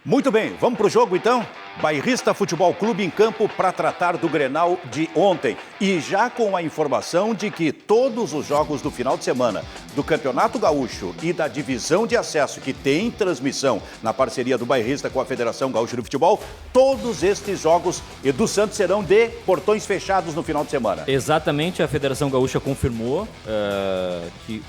Muito bem, vamos para o jogo então? Bairrista Futebol Clube em campo para tratar do Grenal de ontem. E já com a informação de que todos os jogos do final de semana do Campeonato Gaúcho e da divisão de acesso, que tem transmissão na parceria do Bairrista com a Federação Gaúcha de Futebol, todos estes jogos do Santos serão de portões fechados no final de semana. Exatamente, a Federação Gaúcha confirmou que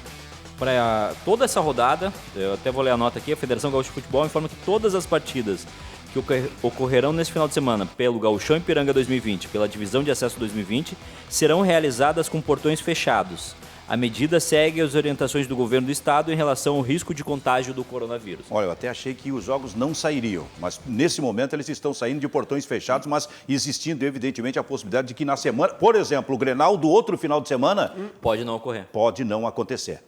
para toda essa rodada, eu até vou ler a nota aqui, a Federação Gaúcha de Futebol informa que todas as partidas que ocorrerão nesse final de semana pelo Gauchão Ipiranga 2020, pela Divisão de Acesso 2020, serão realizadas com portões fechados. A medida segue as orientações do governo do estado em relação ao risco de contágio do coronavírus. Olha, eu até achei que os jogos não sairiam, mas nesse momento eles estão saindo de portões fechados, mas existindo evidentemente a possibilidade de que na semana, por exemplo, o Grenal do outro final de semana... Pode não ocorrer. Pode não acontecer.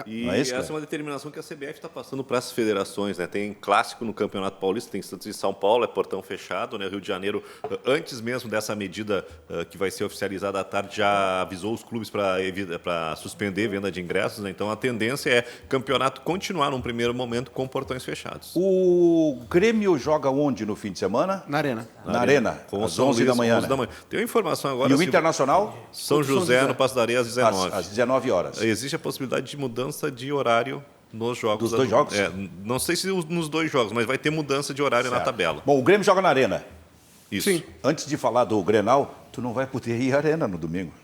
E essa é uma determinação que a CBF está passando para as federações, né? Tem clássico no Campeonato Paulista, tem Santos e São Paulo, é portão fechado, né? Rio de Janeiro, antes mesmo dessa medida que vai ser oficializada à tarde, já avisou os clubes para suspender venda de ingressos, né? Então a tendência é o campeonato continuar num primeiro momento com portões fechados. O Grêmio joga onde no fim de semana? Na Arena. Na Arena, às 11 da manhã. Tem uma informação agora. E o Internacional? São José, no Passo da Areia, às 19. Às 19 horas. Existe a possibilidade de mudança de horário nos jogos. Dos dois jogos? Não sei se nos dois jogos, mas vai ter mudança de horário na tabela. Bom, o Grêmio joga na Arena. Isso. Sim. Antes de falar do Grenal, tu não vai poder ir à Arena no domingo.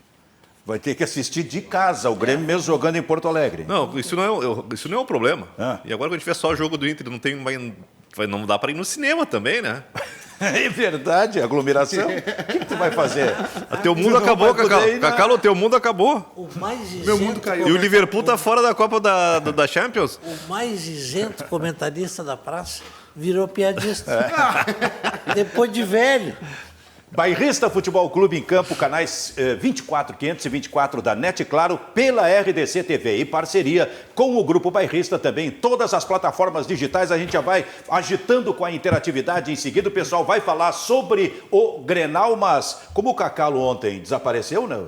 Vai ter que assistir de casa o Grêmio mesmo jogando em Porto Alegre. Não, isso não é um problema. E agora quando tiver só o jogo do Inter, não dá para ir no cinema também, né? É verdade, aglomeração. O que tu vai fazer? Teu mundo acabou, Cacau. Teu mundo acabou. O mais isento. Meu mundo caiu. E o Liverpool tá fora da Copa da Champions. O mais isento comentarista da praça virou piadista. Depois de velho. Bairrista Futebol Clube em campo, canais 24, 524 da NET Claro, pela RDC TV, em parceria com o Grupo Bairrista também. Todas as plataformas digitais, a gente já vai agitando com a interatividade. Em seguida o pessoal vai falar sobre o Grenal, mas como o Cacalo ontem desapareceu, né?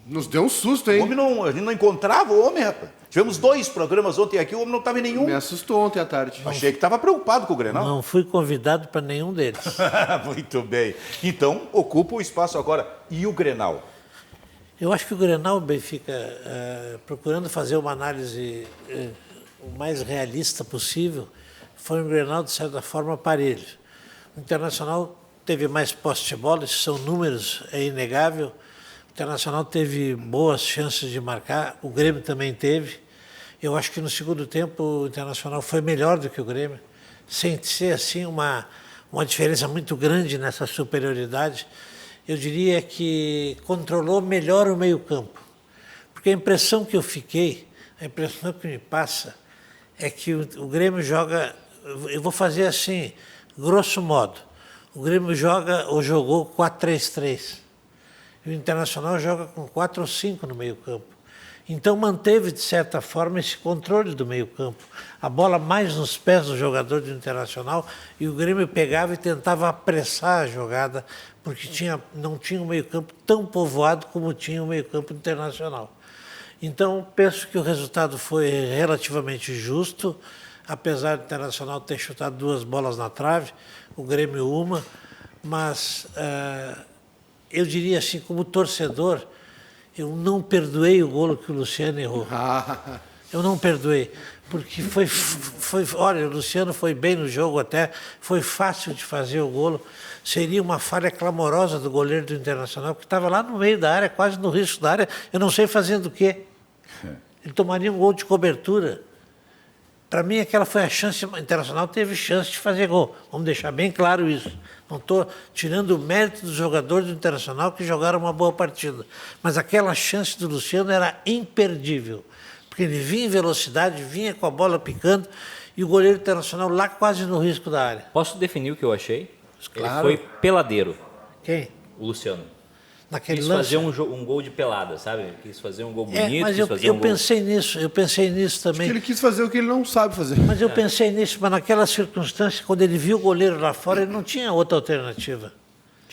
Nos deu um susto, hein? A gente não encontrava o homem, rapaz. Tivemos 2 programas ontem aqui, o homem não estava em nenhum. Me assustou ontem à tarde. Achei que estava preocupado com o Grenal. Não fui convidado para nenhum deles. Muito bem. Então, ocupa o espaço agora. E o Grenal? Eu acho que o Grenal, Benfica, procurando fazer uma análise o mais realista possível, foi um Grenal, de certa forma, parelho. O Internacional teve mais posse de bola, esses são números, é inegável. O Internacional teve boas chances de marcar, o Grêmio também teve. Eu acho que no segundo tempo o Internacional foi melhor do que o Grêmio, sem ser assim uma diferença muito grande nessa superioridade. Eu diria que controlou melhor o meio-campo. Porque a impressão que eu fiquei, a impressão que me passa, é que o Grêmio joga, eu vou fazer assim, grosso modo, o Grêmio joga ou jogou 4-3-3. E o Internacional joga com 4 ou 5 no meio-campo. Então manteve, de certa forma, esse controle do meio-campo. A bola mais nos pés do jogador do Internacional e o Grêmio pegava e tentava apressar a jogada, porque não tinha um meio-campo tão povoado como tinha o meio-campo internacional. Então, penso que o resultado foi relativamente justo, apesar do Internacional ter chutado 2 bolas na trave, o Grêmio uma, mas... eu diria assim, como torcedor, eu não perdoei o golo que o Luciano errou. Eu não perdoei, porque olha, o Luciano foi bem no jogo até, foi fácil de fazer o golo. Seria uma falha clamorosa do goleiro do Internacional, que estava lá no meio da área, quase no risco da área, eu não sei fazendo o quê. Ele tomaria um gol de cobertura. Para mim, aquela foi a chance, o Internacional teve chance de fazer gol. Vamos deixar bem claro isso. Não estou tirando o mérito dos jogadores do Internacional que jogaram uma boa partida. Mas aquela chance do Luciano era imperdível. Porque ele vinha em velocidade, vinha com a bola picando e o goleiro internacional lá quase no risco da área. Posso definir o que eu achei? Claro. Ele foi peladeiro. Quem? O Luciano. Naquele quis lance. fazer um gol de pelada, sabe? Quis fazer um gol bonito, mas quis fazer eu um gol... pensei nisso também. Acho que ele quis fazer o que ele não sabe fazer. Mas eu pensei nisso, mas naquela circunstância, quando ele viu o goleiro lá fora, ele não tinha outra alternativa.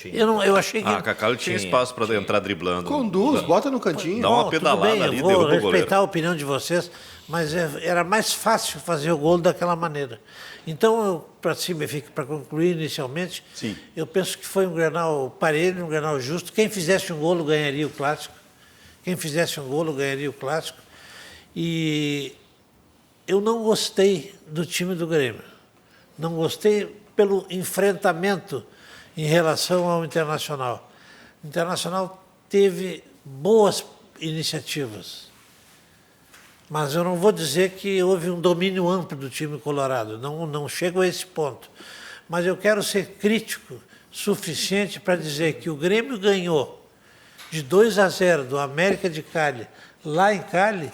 Eu achei que... Cacalo tinha espaço para entrar driblando. Conduz, bota no cantinho. Dá uma pedalada tudo bem, ali, eu vou derruba o goleiro. respeitar a opinião de vocês, mas era mais fácil fazer o gol daquela maneira. Então, para concluir inicialmente, Sim. eu penso que foi um Grenal parelho, um Grenal justo. Quem fizesse um golo ganharia o clássico. E eu não gostei do time do Grêmio. Não gostei pelo enfrentamento em relação ao Internacional. O Internacional teve boas iniciativas, mas eu não vou dizer que houve um domínio amplo do time colorado, não chego a esse ponto. Mas eu quero ser crítico suficiente para dizer que o Grêmio ganhou de 2-0 do América de Cali, lá em Cali,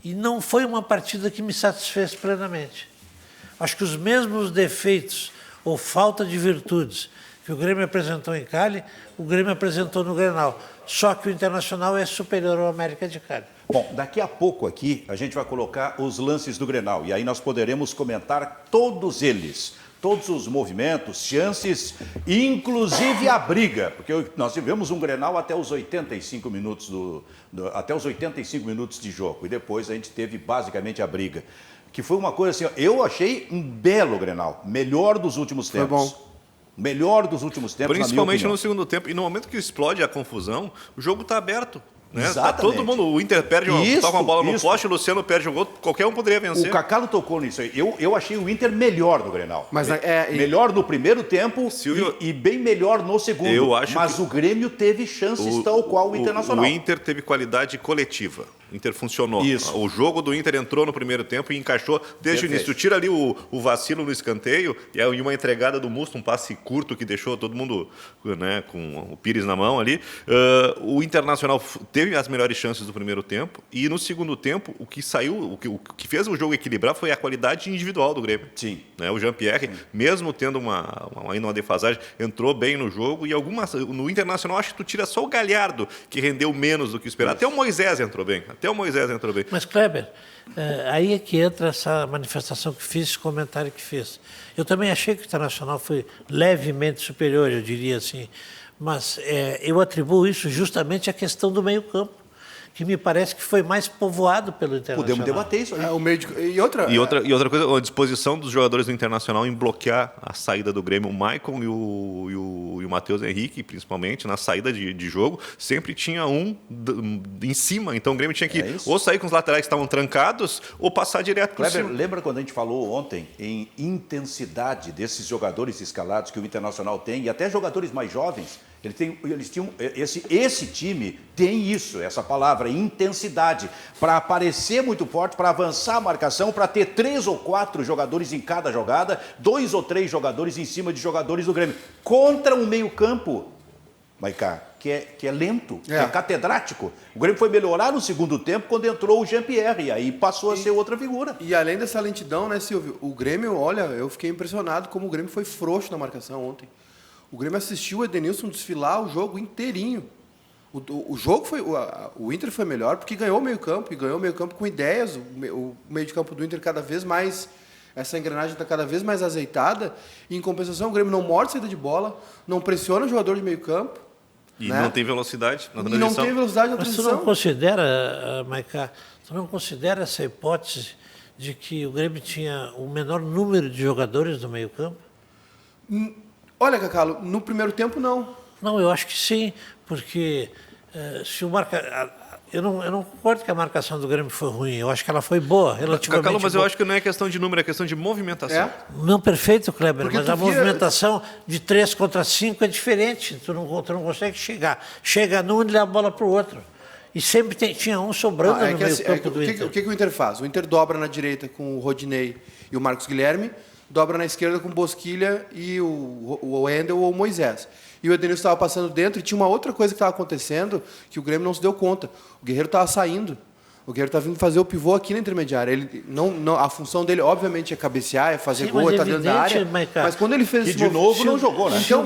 e não foi uma partida que me satisfez plenamente. Acho que os mesmos defeitos ou falta de virtudes que o Grêmio apresentou em Cali, o Grêmio apresentou no Grenal. Só que o Internacional é superior ao América de Cali. Bom, daqui a pouco aqui a gente vai colocar os lances do Grenal e aí nós poderemos comentar todos eles, todos os movimentos, chances, inclusive a briga, porque nós tivemos um Grenal até os 85 minutos até os 85 minutos de jogo e depois a gente teve basicamente a briga, que foi uma coisa assim, eu achei um belo Grenal, melhor dos últimos tempos. Foi bom. Melhor dos últimos tempos, Principalmente no segundo tempo. E no momento que explode a confusão, o jogo está aberto. Né? Tá Exatamente. todo mundo, o Inter perde toca uma bola no poste, o Luciano perde um gol, qualquer um poderia vencer. O Cacalo tocou nisso aí. Eu achei o Inter melhor no Grenal. Mas melhor no primeiro tempo e bem melhor no segundo. Eu acho mas o Grêmio teve chances tal qual o Internacional. O Inter teve qualidade coletiva. O Inter funcionou. Isso. O jogo do Inter entrou no primeiro tempo e encaixou desde o início. Tu tira ali o vacilo no escanteio e aí uma entregada do Musto, um passe curto que deixou todo mundo, né, com o Pires na mão ali. O Internacional teve as melhores chances do primeiro tempo e no segundo tempo o que saiu, o que fez o jogo equilibrar foi a qualidade individual do Grêmio. Sim. Né, o Jean-Pierre, mesmo tendo uma defasagem, entrou bem no jogo e no Internacional acho que tu tira só o Galhardo, que rendeu menos do que esperado. Até o Moisés entrou bem. Mas, Kleber, aí é que entra essa manifestação que fiz, esse comentário que fiz. Eu também achei que o Internacional foi levemente superior, eu diria assim, mas eu atribuo isso justamente à questão do meio-campo, que me parece que foi mais povoado pelo Internacional. Podemos debater isso aí. O meio e outra coisa, a disposição dos jogadores do Internacional em bloquear a saída do Grêmio, o Maicon e o Matheus Henrique, principalmente, na saída de jogo, sempre tinha um em cima, então o Grêmio tinha que ou sair com os laterais que estavam trancados ou passar direto por cima. Lembra quando a gente falou ontem em intensidade desses jogadores escalados que o Internacional tem, e até jogadores mais jovens? Esse time tem isso, essa palavra, intensidade, para aparecer muito forte, para avançar a marcação, para ter 3 ou 4 jogadores em cada jogada, 2 ou 3 jogadores em cima de jogadores do Grêmio. Contra um meio-campo, Maicá, que é lento, que é catedrático. O Grêmio foi melhorar no segundo tempo quando entrou o Jean-Pierre, e aí passou a ser outra figura. E além dessa lentidão, né, Silvio, o Grêmio, olha, eu fiquei impressionado como o Grêmio foi frouxo na marcação ontem. O Grêmio assistiu o Edenilson desfilar o jogo inteirinho. O jogo foi... O Inter foi melhor porque ganhou o meio-campo, e ganhou o meio-campo com ideias. O meio de campo do Inter cada vez mais... Essa engrenagem está cada vez mais azeitada. E, em compensação, o Grêmio não morde saída de bola, não pressiona o jogador de meio-campo. E não tem velocidade na transição. E não tem velocidade na transição. Mas tu não considera, Maicá, essa hipótese de que o Grêmio tinha o menor número de jogadores no meio-campo? Olha, Cacalo, no primeiro tempo, não. Não, eu acho que sim, porque se o eu não concordo que a marcação do Grêmio foi ruim, eu acho que ela foi boa, relativamente Cacalo, mas boa. eu acho que não é questão de número, é questão de movimentação. Não, perfeito, Kleber, Porque mas a movimentação de 3 contra 5 é diferente, tu não consegue chegar. Chega num e dá a bola para o outro. E sempre tinha um sobrando no meio-campo do Inter. O que o Inter faz? O Inter dobra na direita com o Rodinei e o Marcos Guilherme, dobra na esquerda com o Bosquilha e o Wendel ou o Moisés. E o Edenilson estava passando dentro e tinha uma outra coisa que estava acontecendo que o Grêmio não se deu conta. O Guerreiro estava saindo. O Guerreiro estava vindo fazer o pivô aqui na intermediária. Ele a função dele, obviamente, é cabecear, é fazer gol, é estar dentro da área. Mas quando ele fez esse de novo não jogou, né? Então,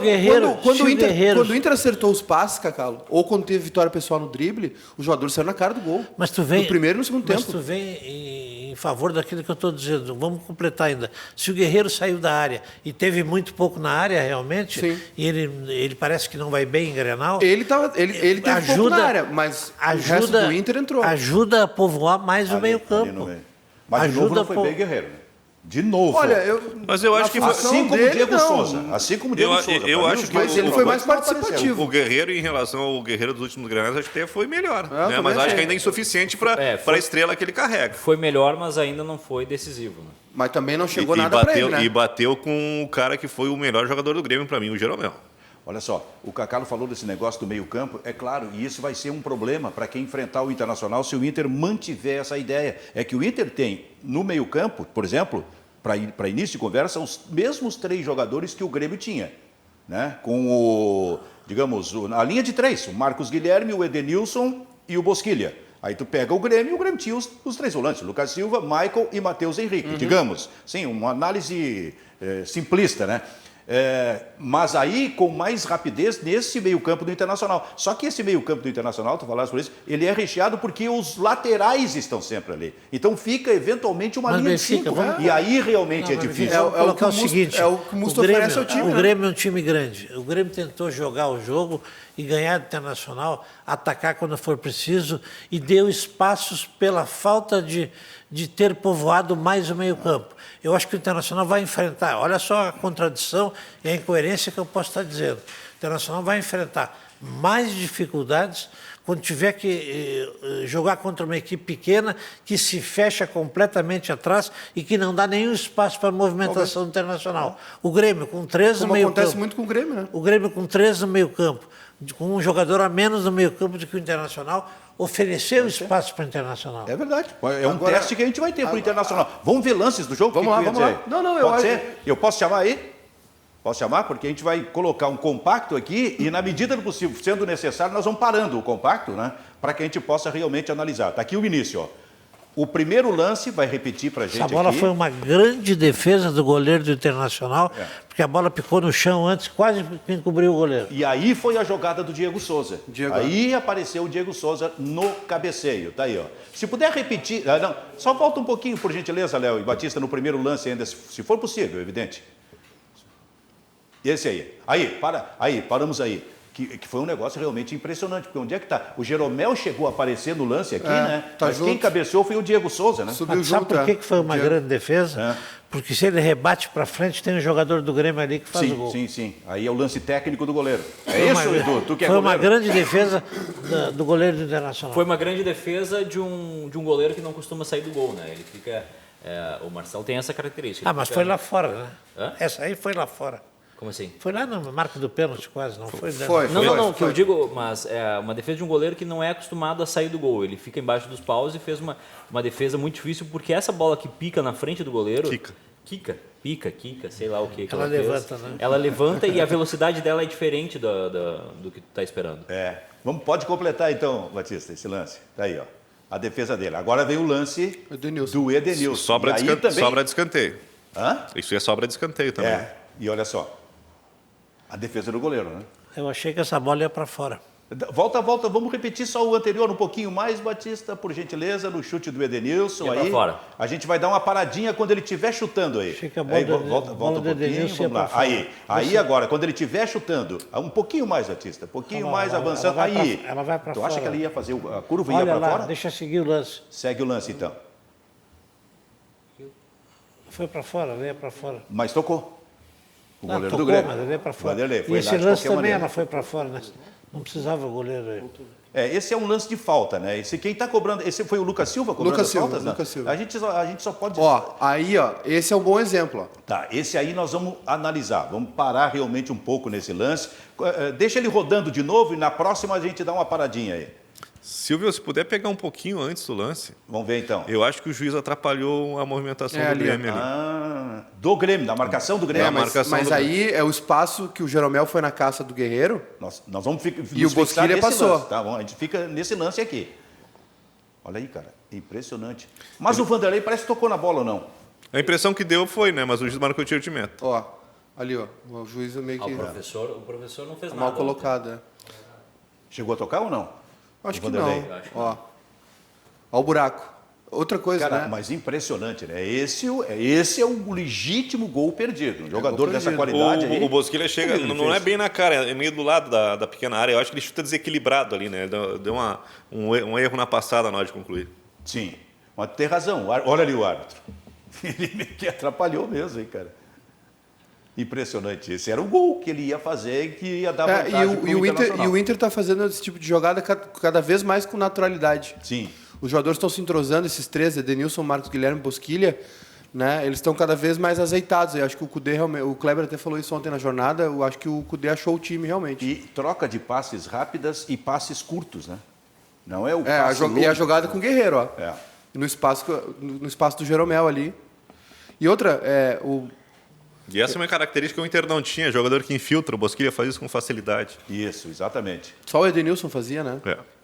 quando o Inter acertou os passes, Cacalo, ou quando teve vitória pessoal no drible, o jogador saiu na cara do gol. Mas tu vem, no primeiro e no segundo tempo. Mas tu vem em em favor daquilo que eu estou dizendo. Vamos completar ainda. Se o Guerreiro saiu da área e teve muito pouco na área realmente, Sim. e ele parece que não vai bem em Grenal. Ele teve pouco na área, mas o resto do Inter entrou. Ajuda a povoar mais o meio-campo. Mas de novo não foi bem Guerreiro, né? De novo. Olha, mas eu acho que assim como o Diego Souza. Assim como o Diego Souza. Eu acho que mas ele foi mais participativo. O Guerreiro, em relação ao Guerreiro dos últimos Grenais, acho que até foi melhor. Né? Mas acho que ainda é insuficiente para a estrela que ele carrega. Foi melhor, mas ainda não foi decisivo. Né? Mas também não chegou nada para ele, né? E bateu com o cara que foi o melhor jogador do Grêmio para mim, o Jeromel. Olha só, o Cacalo falou desse negócio do meio-campo, é claro, e isso vai ser um problema para quem enfrentar o Internacional se o Inter mantiver essa ideia. É que o Inter tem no meio-campo, por exemplo, para início de conversa, os mesmos 3 jogadores que o Grêmio tinha, né? Com o, digamos, a linha de 3, o Marcos Guilherme, o Edenilson e o Bosquilha. Aí tu pega o Grêmio tinha os 3 volantes, Lucas Silva, Michael e Matheus Henrique, digamos. Sim, uma análise simplista, né? Mas aí com mais rapidez nesse meio-campo do Internacional. Só que esse meio-campo do Internacional, tu falaste por isso, ele é recheado porque os laterais estão sempre ali. Então fica eventualmente uma linha de 5. E aí realmente é difícil. É o que o seguinte, é o que o Musto oferece ao time. O Grêmio é um time grande. O Grêmio tentou jogar o jogo e ganhar do Internacional, atacar quando for preciso e deu espaços pela falta de ter povoado mais o meio-campo. Eu acho que o Internacional vai enfrentar, olha só a contradição e a incoerência que eu posso estar dizendo. O Internacional vai enfrentar mais dificuldades quando tiver que jogar contra uma equipe pequena que se fecha completamente atrás e que não dá nenhum espaço para a movimentação do Internacional. O Grêmio com 3 no meio-campo. Acontece muito com o Grêmio, né? O Grêmio com 3 no meio-campo, com um jogador a menos no meio-campo do que o Internacional, ofereceu espaço para o Internacional. É verdade. É um teste que a gente vai ter para o Internacional. Vamos ver lances do jogo? Vamos lá. Não, Pode ser? Eu posso chamar aí? Posso chamar? Porque a gente vai colocar um compacto aqui e, na medida do possível, sendo necessário, nós vamos parando o compacto, né? Para que a gente possa realmente analisar. Está aqui o início, ó. O primeiro lance vai repetir para a gente. Essa bola aqui. Foi uma grande defesa do goleiro do Internacional, porque a bola picou no chão antes, quase que encobriu o goleiro. E aí foi a jogada do Diego Souza. Aí apareceu o Diego Souza no cabeceio. Tá aí, ó. Se puder repetir. Não, só volta um pouquinho, por gentileza, Léo e Batista, no primeiro lance ainda, se for possível, evidente. Esse aí. Paramos aí. Que foi um negócio realmente impressionante, porque onde é que está? O Jeromel chegou a aparecer no lance aqui, né? Mas quem cabeceou foi o Diego Souza, né? Mas sabe por que foi uma grande defesa? Porque se ele rebate para frente, tem um jogador do Grêmio ali que faz o gol. Sim. Aí é o lance técnico do goleiro. É isso, Edu? Tu que é Foi goleiro? uma grande defesa do goleiro do Internacional. Foi uma grande defesa de um goleiro que não costuma sair do gol, né? Ele fica... o Marcelo tem essa característica. Mas foi lá fora, né? Essa aí foi lá fora. Como assim? Foi lá na marca do pênalti quase, não foi? Não, que eu digo, mas é uma defesa de um goleiro que não é acostumado a sair do gol. Ele fica embaixo dos paus e fez uma defesa muito difícil, porque essa bola que pica na frente do goleiro... Pica, sei lá o que ela levanta, fez. Né? Ela levanta e a velocidade dela é diferente do que tu está esperando. Pode completar então, Batista, esse lance. Tá aí, ó. A defesa dele. Agora vem o lance do Edenilson. Sobra de escanteio. Isso é sobra de escanteio também. E olha só. A defesa do goleiro, né? Eu achei que essa bola ia para fora. Volta, vamos repetir só o anterior um pouquinho mais, Batista, por gentileza, no chute do Edenilson. Aí fora. A gente vai dar uma paradinha quando ele estiver chutando aí. Achei que a bola volta um pouquinho, vamos lá. Aí agora, quando ele estiver chutando, um pouquinho mais, Batista, um pouquinho mais avançando. Ela vai para fora. Tu acha que ela ia fazer a curva e ia para fora? Deixa seguir o lance. Segue o lance, então. Foi para fora, ela ia para fora. Mas tocou. O goleiro tocou, do Grêmio. Mas ele ia para fora. E esse lance também ela foi para fora, né? Não precisava o goleiro aí. Esse é um lance de falta, né? Quem está cobrando... Esse foi o Lucas Silva cobrando as faltas? Lucas Silva. A gente só pode... Esse é um bom exemplo. Tá, esse aí nós vamos analisar. Vamos parar realmente um pouco nesse lance. Deixa ele rodando de novo e na próxima a gente dá uma paradinha aí. Silvio, se puder pegar um pouquinho antes do lance. Vamos ver então. Eu acho que o juiz atrapalhou a movimentação do Grêmio ali. Do Grêmio, da marcação do Grêmio. Mas aí é o espaço que o Jeromel foi na caça do Guerreiro. Nós vamos e o Bosquilha passou. Lance, tá bom? A gente fica nesse lance aqui. Olha aí, cara. Impressionante. Mas o Vanderlei parece que tocou na bola ou não? A impressão que deu foi, né? Mas o juiz marcou tiro de meta. Ali, ó. O juiz meio que... O professor não fez nada. Mal colocado, Chegou a tocar ou não? Acho que não. Ó o buraco. Outra coisa, Cara, né? mas impressionante, né? Esse é um legítimo gol perdido. Um jogador dessa qualidade aí... O Bosquilha chega, não é bem na cara, é meio do lado da pequena área. Eu acho que ele chuta desequilibrado ali, né? Deu um erro na passada na hora de concluir. Sim, mas tem razão. Olha ali o árbitro. Ele meio que atrapalhou mesmo, hein, cara? Impressionante. Esse era o gol que ele ia fazer e que ia dar vantagem pro Internacional. E o Inter está fazendo esse tipo de jogada cada vez mais com naturalidade. Sim. Os jogadores estão se entrosando, esses três, Edenilson, Marcos Guilherme, Bosquilha, né? Eles estão cada vez mais azeitados. Eu acho que o Kudê, o Kleber até falou isso ontem na jornada, eu acho que o Kudê achou o time realmente. E troca de passes rápidas e passes curtos, né? Não é o passe e a jogada com o Guerreiro, ó. É. No espaço do Jeromel ali. E outra, E essa é uma característica que o Inter não tinha, jogador que infiltra, o Bosquilha faz isso com facilidade. Isso, exatamente. Só o Edenilson fazia, né?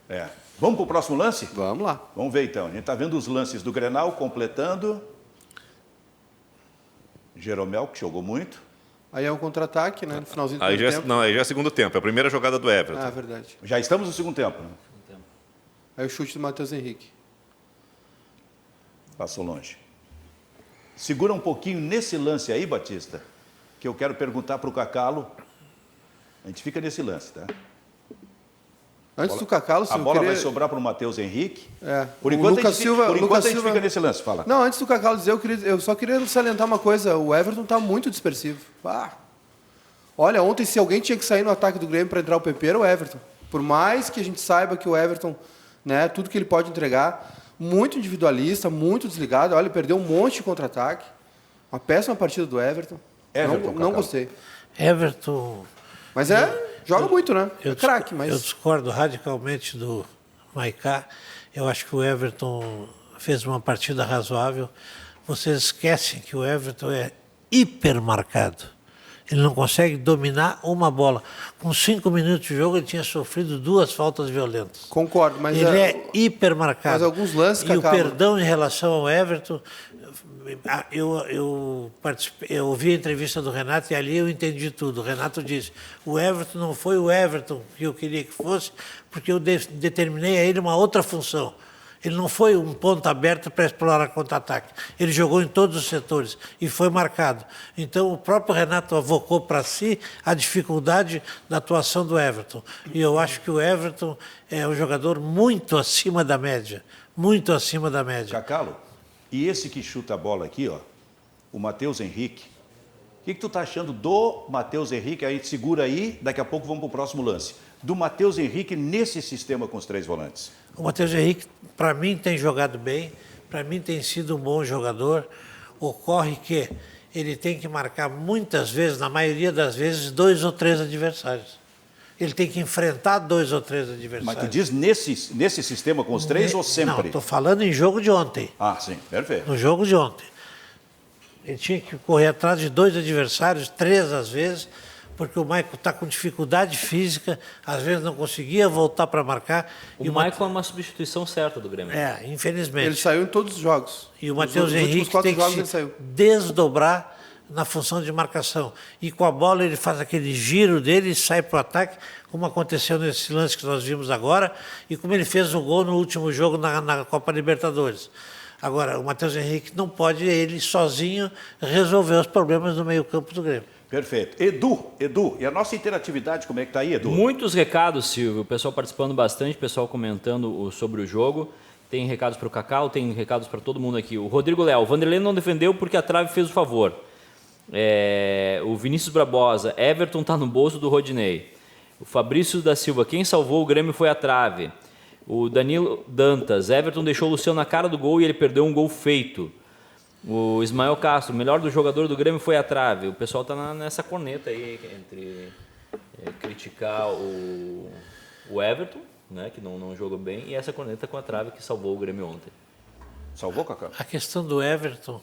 É. Vamos para o próximo lance? Vamos lá. Vamos ver então. A gente está vendo os lances do Grenal completando. Jeromel, que jogou muito. Aí é um contra-ataque, né? No finalzinho do Aí primeiro tempo. aí já é segundo tempo, é a primeira jogada do Everton. Ah, verdade. Já estamos no segundo tempo, né? Aí o chute do Matheus Henrique. Passou longe. Segura um pouquinho nesse lance aí, Batista, que eu quero perguntar para o Cacalo. A gente fica nesse lance, tá? Antes do Cacalo, A bola vai sobrar para o Matheus Henrique. Por Por enquanto, Lucas Silva, a gente fica nesse lance. Fala. Não, antes do Cacalo dizer, eu só queria salientar uma coisa. O Everton está muito dispersivo. Olha, ontem se alguém tinha que sair no ataque do Grêmio para entrar o PP, era o Everton. Por mais que a gente saiba que o Everton, né, tudo que ele pode entregar, muito individualista, muito desligado. Olha, perdeu um monte de contra-ataque. Uma péssima partida do Everton. Não gostei. Everton... Mas joga muito, né? É craque, mas... Eu discordo radicalmente do Maicá. Eu acho que o Everton fez uma partida razoável. Vocês esquecem que o Everton é hipermarcado. Ele não consegue dominar uma bola. Com 5 minutos de jogo, ele tinha sofrido 2 faltas violentas. Concordo, mas... Ele é hipermarcado. Mas alguns lances... E o perdão em relação ao Everton... Eu ouvi a entrevista do Renato e ali eu entendi tudo. O Renato disse, o Everton não foi o Everton que eu queria que fosse, porque eu determinei a ele uma outra função. Ele não foi um ponto aberto para explorar contra-ataque. Ele jogou em todos os setores e foi marcado. Então, o próprio Renato avocou para si a dificuldade da atuação do Everton. E eu acho que o Everton é um jogador muito acima da média. Muito acima da média. Cacalo, e esse que chuta a bola aqui, ó, o Matheus Henrique. O que tu tá achando do Matheus Henrique? Aí segura aí, daqui a pouco vamos para o próximo lance. Do Matheus Henrique nesse sistema com os 3 volantes. O Matheus Henrique, para mim, tem jogado bem, para mim tem sido um bom jogador. Ocorre que ele tem que marcar muitas vezes, na maioria das vezes, 2 ou 3 adversários. Ele tem que enfrentar 2 ou 3 adversários. Mas tu diz nesse sistema com os 3 ou sempre? Não, estou falando em jogo de ontem. Ah, sim, perfeito. No jogo de ontem. Ele tinha que correr atrás de 2 adversários, 3 às vezes, porque o Maicon está com dificuldade física, às vezes não conseguia voltar para marcar. O Maicon é uma substituição certa do Grêmio. Infelizmente. Ele saiu em todos os jogos. E o Matheus Henrique tem que se desdobrar na função de marcação. E com a bola ele faz aquele giro dele e sai para o ataque, como aconteceu nesse lance que nós vimos agora, e como ele fez o gol no último jogo na Copa Libertadores. Agora, o Matheus Henrique não pode, ele sozinho, resolver os problemas do meio-campo do Grêmio. Perfeito. Edu, e a nossa interatividade, como é que está aí, Edu? Muitos recados, Silvio. O pessoal participando bastante, o pessoal comentando sobre o jogo. Tem recados para o Cacau, tem recados para todo mundo aqui. O Rodrigo Léo, o Vanderlei não defendeu porque a trave fez o favor. O Vinícius Barbosa, Everton está no bolso do Rodinei. O Fabrício da Silva, quem salvou o Grêmio foi a trave. O Danilo Dantas, Everton deixou o Luciano na cara do gol e ele perdeu um gol feito. O Ismael Castro, o melhor do jogador do Grêmio foi a trave. O pessoal está nessa corneta aí entre criticar o Everton, né, que não jogou bem, e essa corneta com a trave que salvou o Grêmio ontem. Salvou, Cacau? A questão do Everton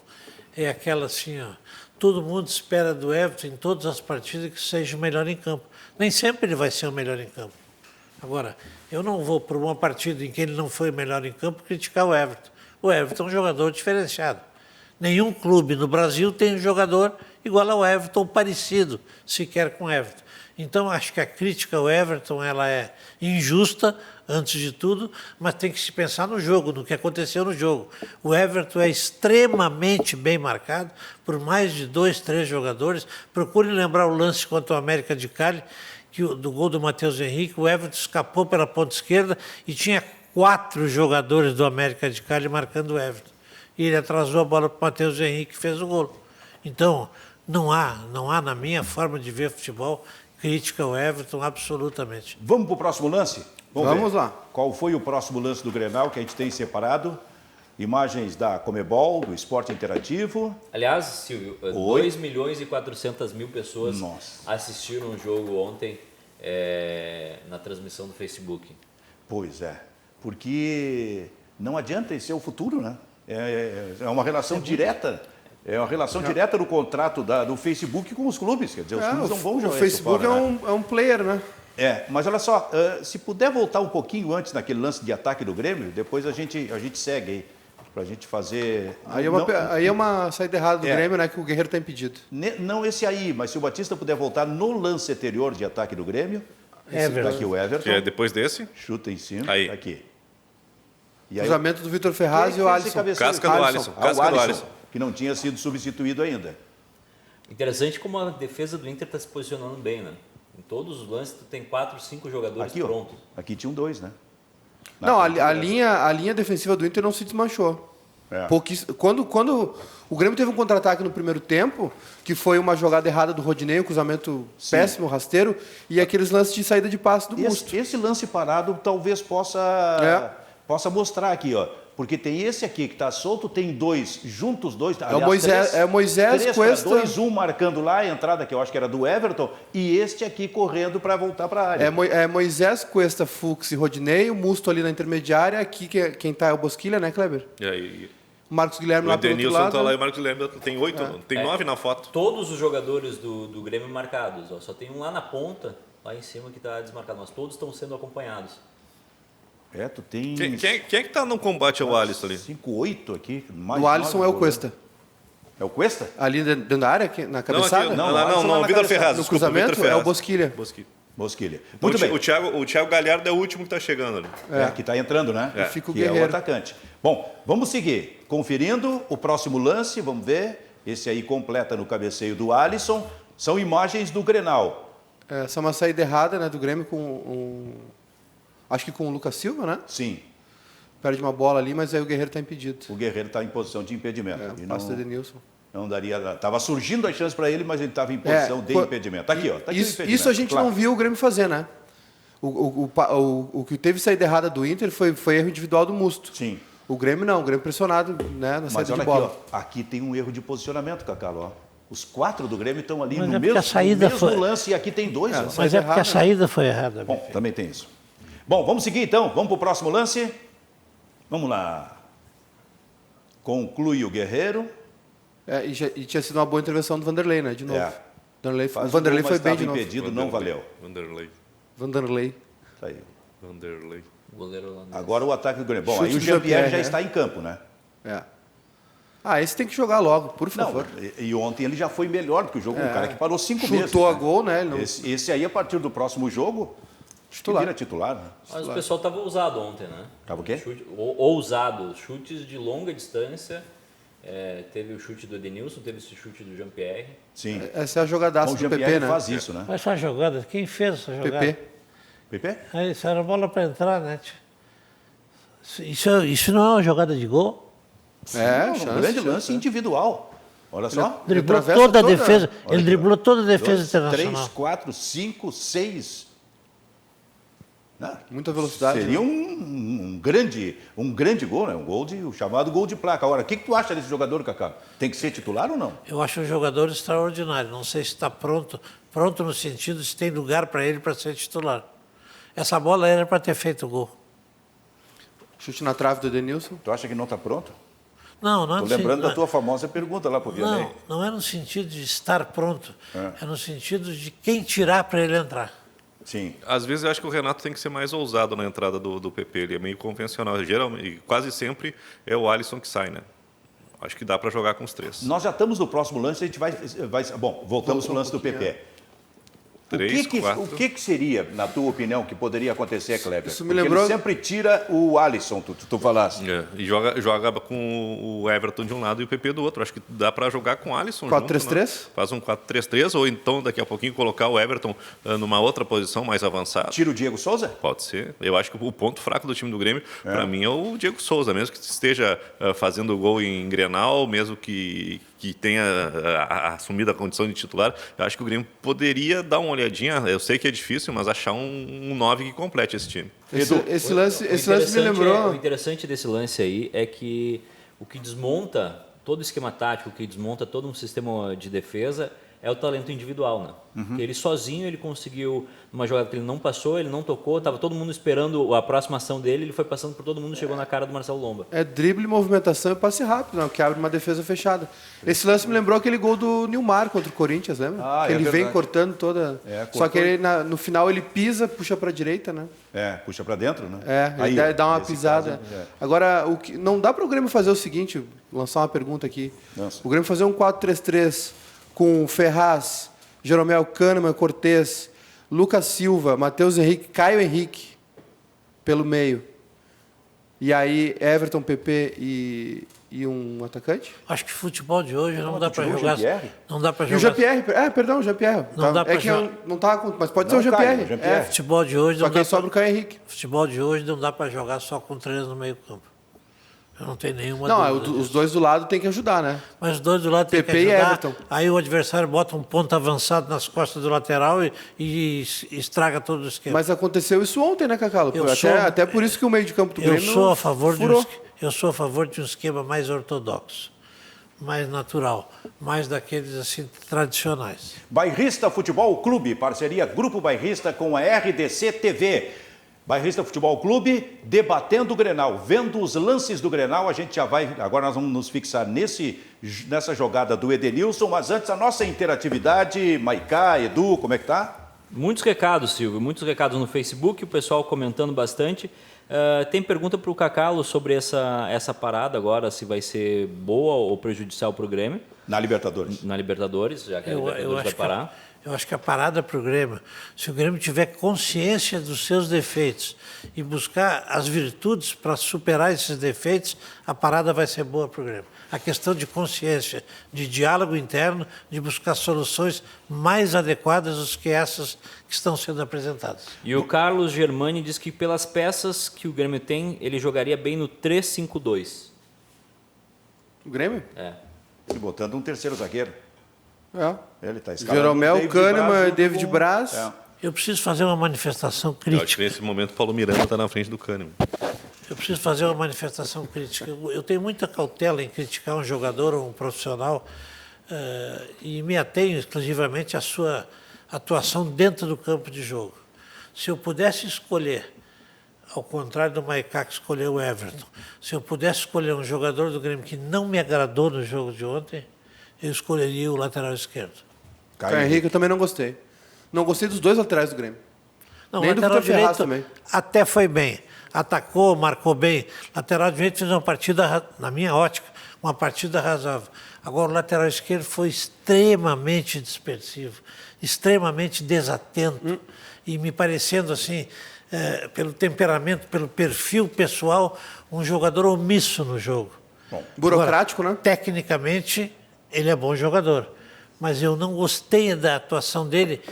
é aquela assim, ó, todo mundo espera do Everton em todas as partidas que seja o melhor em campo. Nem sempre ele vai ser o melhor em campo. Agora, eu não vou por uma partida em que ele não foi o melhor em campo criticar o Everton. O Everton é um jogador diferenciado. Nenhum clube no Brasil tem um jogador igual ao Everton, parecido sequer com o Everton. Então, acho que a crítica ao Everton ela é injusta, antes de tudo, mas tem que se pensar no jogo, no que aconteceu no jogo. O Everton é extremamente bem marcado por mais de 2, 3 jogadores. Procure lembrar o lance contra o América de Cali, do gol do Matheus Henrique. O Everton escapou pela ponta esquerda e tinha 4 jogadores do América de Cali marcando o Everton. E ele atrasou a bola para o Matheus Henrique, que fez o gol. Então, não há, na minha forma de ver futebol, crítica ao Everton, absolutamente. Vamos para o próximo lance? Vamos lá. Qual foi o próximo lance do Grenal que a gente tem separado? Imagens da Comebol, do Esporte Interativo. Aliás, Silvio, 2.400.000 pessoas assistiram o jogo ontem na transmissão do Facebook. Pois é, porque não adianta, esse é o futuro, né? É uma relação direta. É uma relação direta do contrato do Facebook com os clubes. Quer dizer, os clubes não vão jogar. O Facebook fora, é um player, né? Mas olha só, se puder voltar um pouquinho antes naquele lance de ataque do Grêmio, depois a gente segue aí, para a gente fazer... Aí é uma saída errada do Grêmio, né, que o Guerreiro está impedido. Não esse aí, mas se o Batista puder voltar no lance anterior de ataque do Grêmio, tá aqui o Everton. Que é depois desse? Chuta em cima, aí. Tá aqui. E cruzamento do Vitor Ferraz e o Alisson. Casca do Alisson. Casca do Alisson, que não tinha sido substituído ainda. Interessante como a defesa do Inter está se posicionando bem, né? Em todos os lances, tu tem 4, 5 jogadores aqui, prontos. Aqui tinham 2, né? Não, a linha defensiva do Inter não se desmanchou. Quando o Grêmio teve um contra-ataque no primeiro tempo, que foi uma jogada errada do Rodinei, um cruzamento péssimo, rasteiro, e aqueles lances de saída de passe do Musto. Esse lance parado talvez possa mostrar aqui, ó. Porque tem esse aqui que está solto, tem 2, juntos 2. É o Moisés Cuesta. 2, 1 marcando lá a entrada, que eu acho que era do Everton, e este aqui correndo para voltar para a área. É Moisés Cuesta, Fux e Rodinei, o Musto ali na intermediária, aqui quem está é o Bosquilha, né, Kleber? O Marcos Guilherme lá pelo outro lado. O Denilson está lá e o Marcos Guilherme tem 8, tem 9 na foto. Todos os jogadores do Grêmio marcados, ó, só tem um lá na ponta, lá em cima que está desmarcado, mas todos estão sendo acompanhados. Tu tem... Quem é que está no combate ao Alisson ali? 5, 8 aqui. O Alisson é o Cuesta. É o Cuesta? Ali dentro da área, na cabeçada? Não, o Vitor Ferraz. No cruzamento é o Bosquilha. Muito bem. O Thiago Galhardo é o último que está chegando ali. Que está entrando, né? Fica o que Guerreiro. É o atacante. Bom, vamos seguir. Conferindo o próximo lance, vamos ver. Esse aí completa no cabeceio do Alisson. São imagens do Grenal. Essa é uma saída errada, né, do Grêmio com acho que com o Lucas Silva, né? Sim. Perde uma bola ali, mas aí o Guerreiro está impedido. O Guerreiro está em posição de impedimento. Passe do Edenilson. Não daria. Estava surgindo a chance para ele, mas ele estava em posição de impedimento. Tá aqui, ó. Tá aqui isso a gente não viu o Grêmio fazer, né? O que teve saída errada do Inter foi erro individual do Musto. Sim. O Grêmio não, o Grêmio pressionado, né, na saída de bola. Aqui, ó, aqui tem um erro de posicionamento, Cacalo, ó. Os 4 do Grêmio estão ali mas no mesmo lance e aqui tem 2. Mas é porque a saída foi errada. Bom, também tem isso. Bom, vamos seguir então. Vamos para o próximo lance. Vamos lá. Conclui o Guerreiro. E tinha sido uma boa intervenção do Vanderlei, né? De novo. O Vanderlei foi bem de novo. impedido, não valeu. Vanderlei. Tá aí. Vanderlei. Agora o ataque do Grêmio. Bom, aí o Jean-Pierre já está em campo, né? Esse tem que jogar logo, por favor. E ontem ele já foi melhor do que o jogo. Um cara que parou 5 meses. Chutou a gol, né? Esse aí, a partir do próximo jogo, vira titular. Né? Mas o pessoal estava ousado ontem, né? Estava o quê? Ousado. Chutes de longa distância. Teve o chute do Edenilson, teve esse chute do Jean-Pierre. Sim. Essa é a jogadaça do PP, né? Faz isso, né? Mas essa jogada, quem fez essa jogada? PP? Isso era bola para entrar, né? Isso não é uma jogada de gol? Um grande lance individual. Olha só. Driblou toda a defesa. Ele driblou toda a defesa internacional. 3, 4, 5, 6. Muita velocidade. Seria um grande gol, né? O chamado gol de placa. Agora, o que tu acha desse jogador, Cacá? Tem que ser titular ou não? Eu acho um jogador extraordinário. Não sei se está pronto no sentido se tem lugar para ele para ser titular. Essa bola era para ter feito o gol. Chute na trave do Edenilson. Tu acha que não está pronto? Não é. Estou lembrando da tua famosa pergunta lá para o Vianney. Não é no sentido de estar pronto. É no sentido de quem tirar para ele entrar. Sim. Às vezes eu acho que o Renato tem que ser mais ousado na entrada do PP. Ele é meio convencional. Geralmente, quase sempre é o Alisson que sai, né? Acho que dá para jogar com os 3. Nós já estamos no próximo lance, a gente vai... Bom, voltamos para o lance do PP. O que seria, na tua opinião, que poderia acontecer, Kleber? Isso me lembrou... Ele sempre tira o Alisson, tu falasse. E joga com o Everton de um lado e o PP do outro. Acho que dá para jogar com o Alisson 4-3-3? Né? Faz um 4-3-3 ou então daqui a pouquinho colocar o Everton numa outra posição mais avançada. Tira o Diego Souza? Pode ser. Eu acho que o ponto fraco do time do Grêmio, para mim, é o Diego Souza. Mesmo que esteja fazendo gol em Grenal, mesmo que tenha assumido a condição de titular, eu acho que o Grêmio poderia dar uma olhadinha. Eu sei que é difícil, mas achar um 9 que complete esse time. Esse lance me lembrou... O interessante desse lance aí é que o que desmonta todo o esquema tático, o que desmonta todo um sistema de defesa é o talento individual, né? Porque ele sozinho, ele conseguiu, numa jogada que ele não passou, ele não tocou, estava todo mundo esperando a próxima ação dele, ele foi passando por todo mundo, chegou na cara do Marcelo Lomba. É drible, movimentação e passe rápido, né? Que abre uma defesa fechada. Esse lance me lembrou aquele gol do Nilmar contra o Corinthians, lembra? Que ele vem cortando toda... Só que ele, no final ele pisa, puxa para a direita, né? Puxa para dentro, né? Ele dá uma pisada. Caso, Agora, não dá para o Grêmio fazer o seguinte, lançar uma pergunta aqui. Nossa. O Grêmio fazer um 4-3-3 com Ferraz, Jeromel Kahneman, Cortez, Lucas Silva, Matheus Henrique, Caio Henrique, pelo meio. E aí, Everton, PP e um atacante? Acho que futebol de hoje não dá para jogar. Não dá para jogar. E o Jean-Pierre? Perdão, o Jean-Pierre. Não dá para jogar. Não tá, mas pode ser o Jean-Pierre. Futebol de hoje não dá. Só sobra o Caio Henrique. Futebol de hoje não dá para jogar só com 3 no meio-campo. Eu não tenho nenhuma dúvida. Os dois do lado tem que ajudar, né? Mas os dois do lado tem que ajudar. PP e Everton. Aí o adversário bota um ponto avançado nas costas do lateral e estraga todo o esquema. Mas aconteceu isso ontem, né, Cacalo? Até por isso que o meio de campo do Grêmio eu sou a favor de um esquema mais ortodoxo, mais natural, mais daqueles assim tradicionais. Bairrista Futebol Clube, parceria Grupo Bairrista com a RDC TV. Bairrista Futebol Clube, debatendo o Grenal, vendo os lances do Grenal, a gente já vai, agora nós vamos nos fixar nessa jogada do Edenilson, mas antes a nossa interatividade, Maiká, Edu, como é que tá? Muitos recados, Silvio, muitos recados no Facebook, o pessoal comentando bastante. Tem pergunta para o Cacalo sobre essa parada agora, se vai ser boa ou prejudicial para o Grêmio. Na Libertadores. Na Libertadores, já que a Libertadores vai parar. Eu acho que a parada para o Grêmio, se o Grêmio tiver consciência dos seus defeitos e buscar as virtudes para superar esses defeitos, a parada vai ser boa para o Grêmio. A questão de consciência, de diálogo interno, de buscar soluções mais adequadas do que essas que estão sendo apresentadas. E o Carlos Germani diz que pelas peças que o Grêmio tem, ele jogaria bem no 3-5-2. O Grêmio? Ele botando um terceiro zagueiro. Ele está escalado. Jeromel, Kahneman, David Braz. Eu preciso fazer uma manifestação crítica. Eu acho que nesse momento o Paulo Miranda está na frente do Kahneman. Eu preciso fazer uma manifestação crítica. Eu tenho muita cautela em criticar um jogador ou um profissional e me atenho exclusivamente à sua atuação dentro do campo de jogo. Se eu pudesse escolher, ao contrário do Maiká que escolheu o Everton, se eu pudesse escolher um jogador do Grêmio que não me agradou no jogo de ontem, eu escolheria o lateral esquerdo. Caio Henrique eu também não gostei. Não gostei dos dois laterais do Grêmio. Não, nem o lateral do Vitor Ferraz direito também. Até foi bem. Atacou, marcou bem. Lateral direito fez uma partida, na minha ótica, uma partida razoável. Agora o lateral esquerdo foi extremamente dispersivo, extremamente desatento. E me parecendo assim, pelo temperamento, pelo perfil pessoal, um jogador omisso no jogo. Bom, burocrático, agora, né? Tecnicamente, ele é bom jogador, mas eu não gostei da atuação dele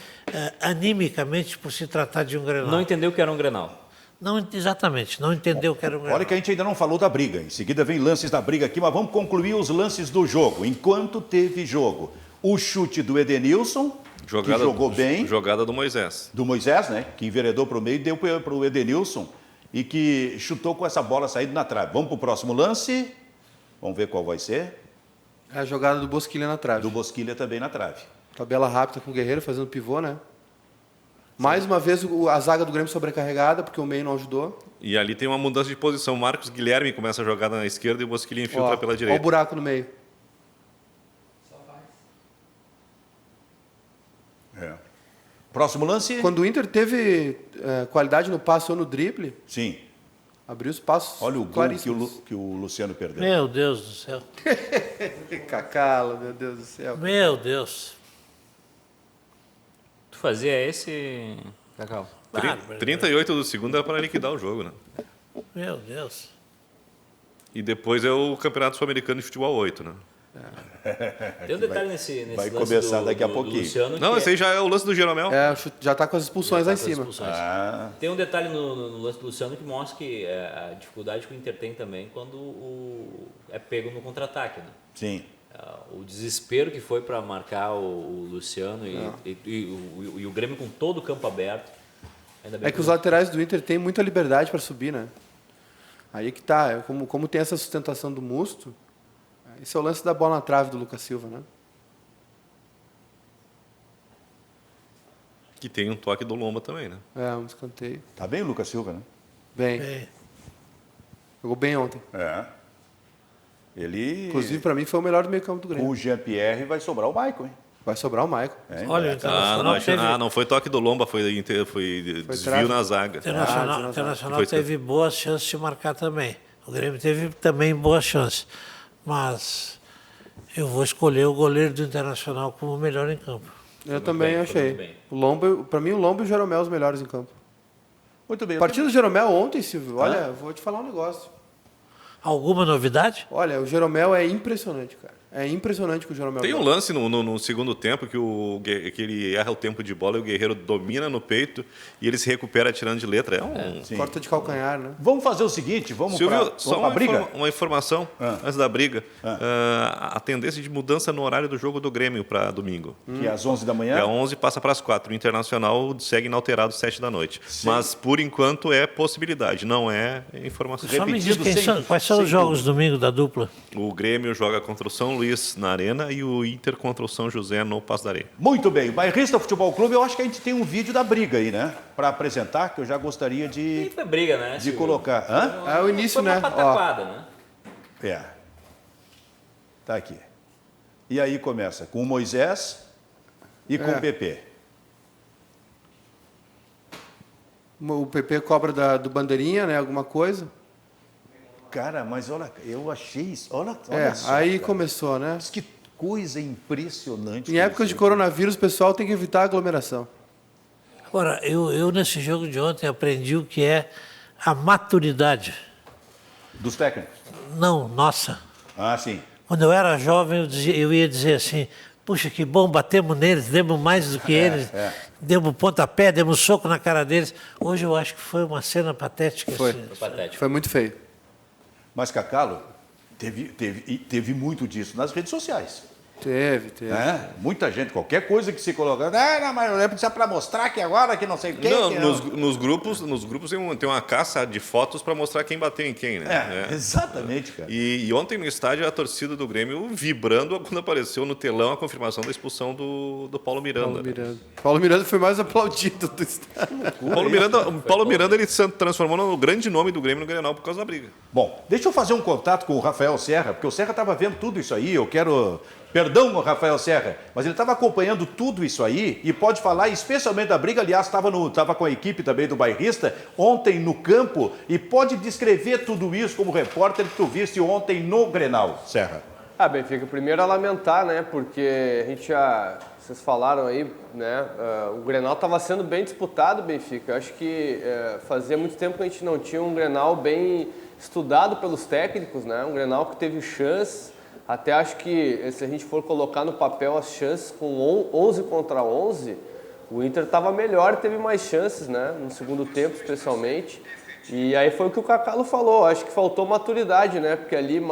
animicamente por se tratar de um Grenal. Não entendeu que era um Grenal? Não, exatamente, não entendeu que era um Grenal. Olha que a gente ainda não falou da briga, em seguida vem lances da briga aqui, mas vamos concluir os lances do jogo. Enquanto teve jogo, o chute do Edenilson, que jogou bem. Jogada do Moisés. Do Moisés, né? Que enveredou para o meio e deu para o Edenilson e que chutou com essa bola saindo na trave. Vamos para o próximo lance, vamos ver qual vai ser. É a jogada do Bosquilha na trave. Do Bosquilha também na trave. Tabela rápida com o Guerreiro, fazendo pivô, né? Mais uma vez a zaga do Grêmio sobrecarregada, porque o meio não ajudou. E ali tem uma mudança de posição. Marcos Guilherme começa a jogar na esquerda e o Bosquilha infiltra pela direita. Olha o buraco no meio. Próximo lance. Quando o Inter teve qualidade no passe ou no drible... Sim. Abriu os passos. Olha o gol que o Luciano perdeu. Meu Deus do céu. Cacalo, meu Deus do céu. Meu Deus. Tu fazia esse, Cacau? 38 do segundo era para liquidar o jogo, né? Meu Deus. E depois é o Campeonato Sul-Americano de Futebol 8, né? Tem um detalhe nesse vai lance começar daqui a pouquinho. Luciano, Não, esse aí já é o lance do Jeromel. Já está com as expulsões lá em cima. Tem um detalhe no lance do Luciano que mostra que a dificuldade que o Inter tem também quando é pego no contra-ataque, né? Sim. O desespero que foi para marcar o Luciano e o Grêmio com todo o campo aberto. Ainda bem É que os laterais do Inter têm muita liberdade para subir, né? Aí que tá, como tem essa sustentação do Musto, esse é o lance da bola na trave do Lucas Silva, né? Que tem um toque do Lomba também, né? Um escanteio. Tá bem o Lucas Silva, né? Bem. Jogou bem ontem. Ele... Inclusive, para mim, foi o melhor do meio campo do Grêmio. Com o Jean-Pierre vai sobrar o Maicon, hein? Vai sobrar o Maicon. Olha, o Internacional não foi toque do Lomba, foi desvio trave. na zaga. O Internacional teve boas chances de marcar também. O Grêmio teve também boas chances. Mas eu vou escolher o goleiro do Internacional como o melhor em campo. Eu também achei. O Lomba, para mim, o Lomba e o Jeromel os melhores em campo. Muito bem. A partida do Jeromel ontem, Silvio, olha, vou te falar um negócio. Alguma novidade? Olha, o Jeromel é impressionante, cara. É impressionante que o Jeromel Tem um joga. lance no segundo tempo que ele erra o tempo de bola e o Guerreiro domina no peito e ele se recupera tirando de letra. Corta de calcanhar, né? Vamos fazer o seguinte, vamos Silvio, para só a briga? uma informação antes da briga. A tendência de mudança no horário do jogo do Grêmio para domingo. Que é às 11 da manhã? É 11 passa para as 4. O Internacional segue inalterado às 7 da noite. Sim. Mas, por enquanto, é possibilidade, não é informação. Só me diz Repetido, quais são os jogos domingo da dupla. O Grêmio joga contra o São Luís na Arena e o Inter contra o São José no Passo da Areia. Muito bem. Bairrista Futebol Clube, eu acho que a gente tem um vídeo da briga aí, né? Para apresentar, que eu já gostaria de foi briga, né? de colocar. Hã? É o início, Foi uma né? pataquada, né? Tá aqui. E aí começa com o Moisés e com o PP. O PP cobra do bandeirinha, né? Alguma coisa. Cara, mas olha, eu achei isso. Olha só, aí cara. começou, né? Que coisa impressionante. Em épocas de coronavírus, o pessoal tem que evitar a aglomeração. Agora, eu nesse jogo de ontem aprendi o que é a maturidade. Dos técnicos? Não, nossa. Ah, sim. Quando eu era jovem, eu ia dizer assim, puxa, que bom, batemos neles, demos mais do que eles, demos pontapé, demos soco na cara deles. Hoje eu acho que foi uma cena patética. Foi Patético. Foi muito feio. Mas, Cacalo, teve muito disso nas redes sociais. Teve. Né? Muita gente, qualquer coisa que se coloca, não, mas eu precisa para mostrar que agora que não sei quem. Não, que nos grupos tem uma caça de fotos para mostrar quem bateu em quem, né? Exatamente, cara. E ontem no estádio a torcida do Grêmio vibrando quando apareceu no telão a confirmação da expulsão do Paulo Miranda. Paulo Miranda foi mais aplaudido do estádio. Paulo Miranda ele se transformou no grande nome do Grêmio no Grenal por causa da briga. Bom, deixa eu fazer um contato com o Rafael Serra, porque o Serra estava vendo tudo isso aí, eu quero... Perdão, Rafael Serra, mas ele estava acompanhando tudo isso aí e pode falar especialmente da briga, aliás, estava com a equipe também do Bairrista ontem no campo e pode descrever tudo isso como repórter que tu viste ontem no Grenal, Serra. Benfica, primeiro a lamentar, né, porque a gente vocês falaram aí, né, o Grenal estava sendo bem disputado, Benfica. Eu acho que fazia muito tempo que a gente não tinha um Grenal bem estudado pelos técnicos, né, um Grenal que teve chance. Até acho que se a gente for colocar no papel as chances com 11 contra 11, o Inter estava melhor e teve mais chances, né? No segundo tempo, especialmente. E aí foi o que o Cacalo falou, acho que faltou maturidade, né? Porque ali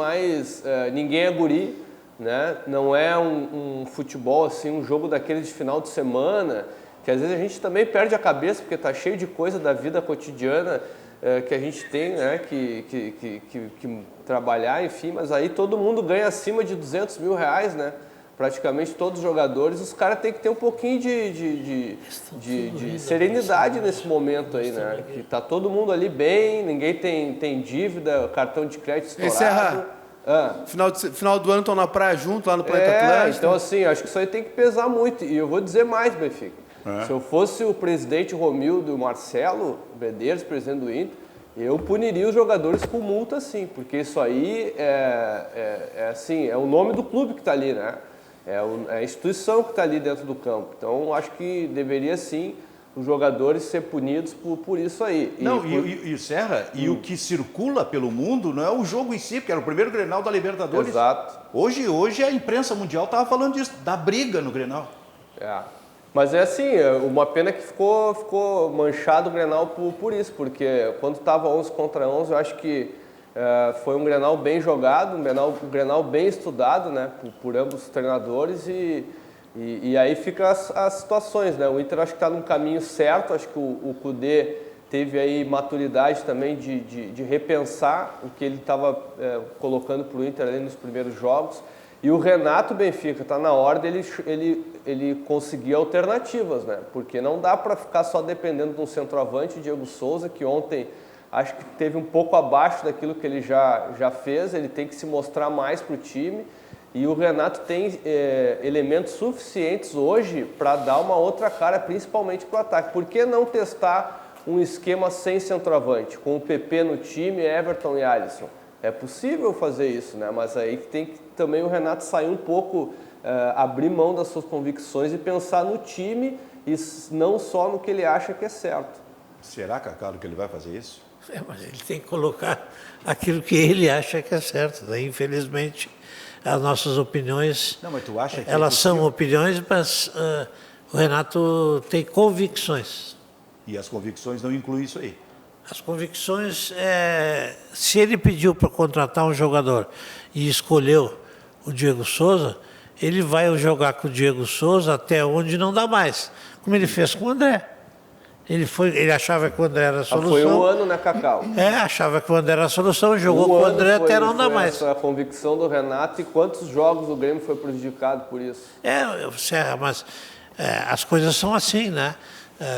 ninguém é guri, né? Não é um futebol, assim, um jogo daqueles de final de semana, que às vezes a gente também perde a cabeça, porque está cheio de coisa da vida cotidiana que a gente tem, né, que trabalhar, enfim, mas aí todo mundo ganha acima de R$200 mil, né, praticamente todos os jogadores, os caras têm que ter um pouquinho de serenidade nesse momento aí, né, que tá todo mundo ali bem, ninguém tem dívida, cartão de crédito estourado. Final do ano estão na praia junto, lá no Planeta Atlântico. Então assim, acho que isso aí tem que pesar muito, e eu vou dizer mais, Benfica. Se eu fosse o presidente Romildo e o Marcelo Medeiros, presidente do Inter, eu puniria os jogadores com multa, sim, porque isso aí assim, é o nome do clube que está ali, né? É a instituição que está ali dentro do campo. Então, acho que deveria sim os jogadores ser punidos por isso aí. E Serra, e o que circula pelo mundo não é o jogo em si, porque era o primeiro Grenal da Libertadores. Exato. Hoje a imprensa mundial estava falando disso, da briga no Grenal. Mas é assim, uma pena que ficou manchado o Grenal por isso, porque quando estava 11 contra 11, eu acho que foi um Grenal bem jogado, um Grenal bem estudado, né, por ambos os treinadores e aí fica as situações, né? O Inter acho que está no caminho certo, acho que o Kudê teve aí maturidade também de repensar o que ele estava colocando para o Inter ali nos primeiros jogos. E o Renato Benfica, está na hora dele ele conseguir alternativas, né? Porque não dá para ficar só dependendo de um centroavante, Diego Souza, que ontem acho que teve um pouco abaixo daquilo que ele já fez, ele tem que se mostrar mais para o time. E o Renato tem elementos suficientes hoje para dar uma outra cara, principalmente para o ataque. Por que não testar um esquema sem centroavante, com o PP no time, Everton e Alisson? É possível fazer isso, né? Mas aí tem que também o Renato sair um pouco, abrir mão das suas convicções e pensar no time e não só no que ele acha que é certo. Será, Cacalo, que ele vai fazer isso? Mas ele tem que colocar aquilo que ele acha que é certo, né? Infelizmente, as nossas opiniões, não, mas tu acha que elas são opiniões, mas o Renato tem convicções. E as convicções não incluem isso aí? As convicções, se ele pediu para contratar um jogador e escolheu o Diego Souza, ele vai jogar com o Diego Souza até onde não dá mais, como ele fez com o André. Ele achava que o André era a solução. Foi um ano, né, Cacau? Achava que o André era a solução, jogou com o André até não dar mais. Essa é a convicção do Renato. E quantos jogos o Grêmio foi prejudicado por isso? Serra, mas as coisas são assim, né?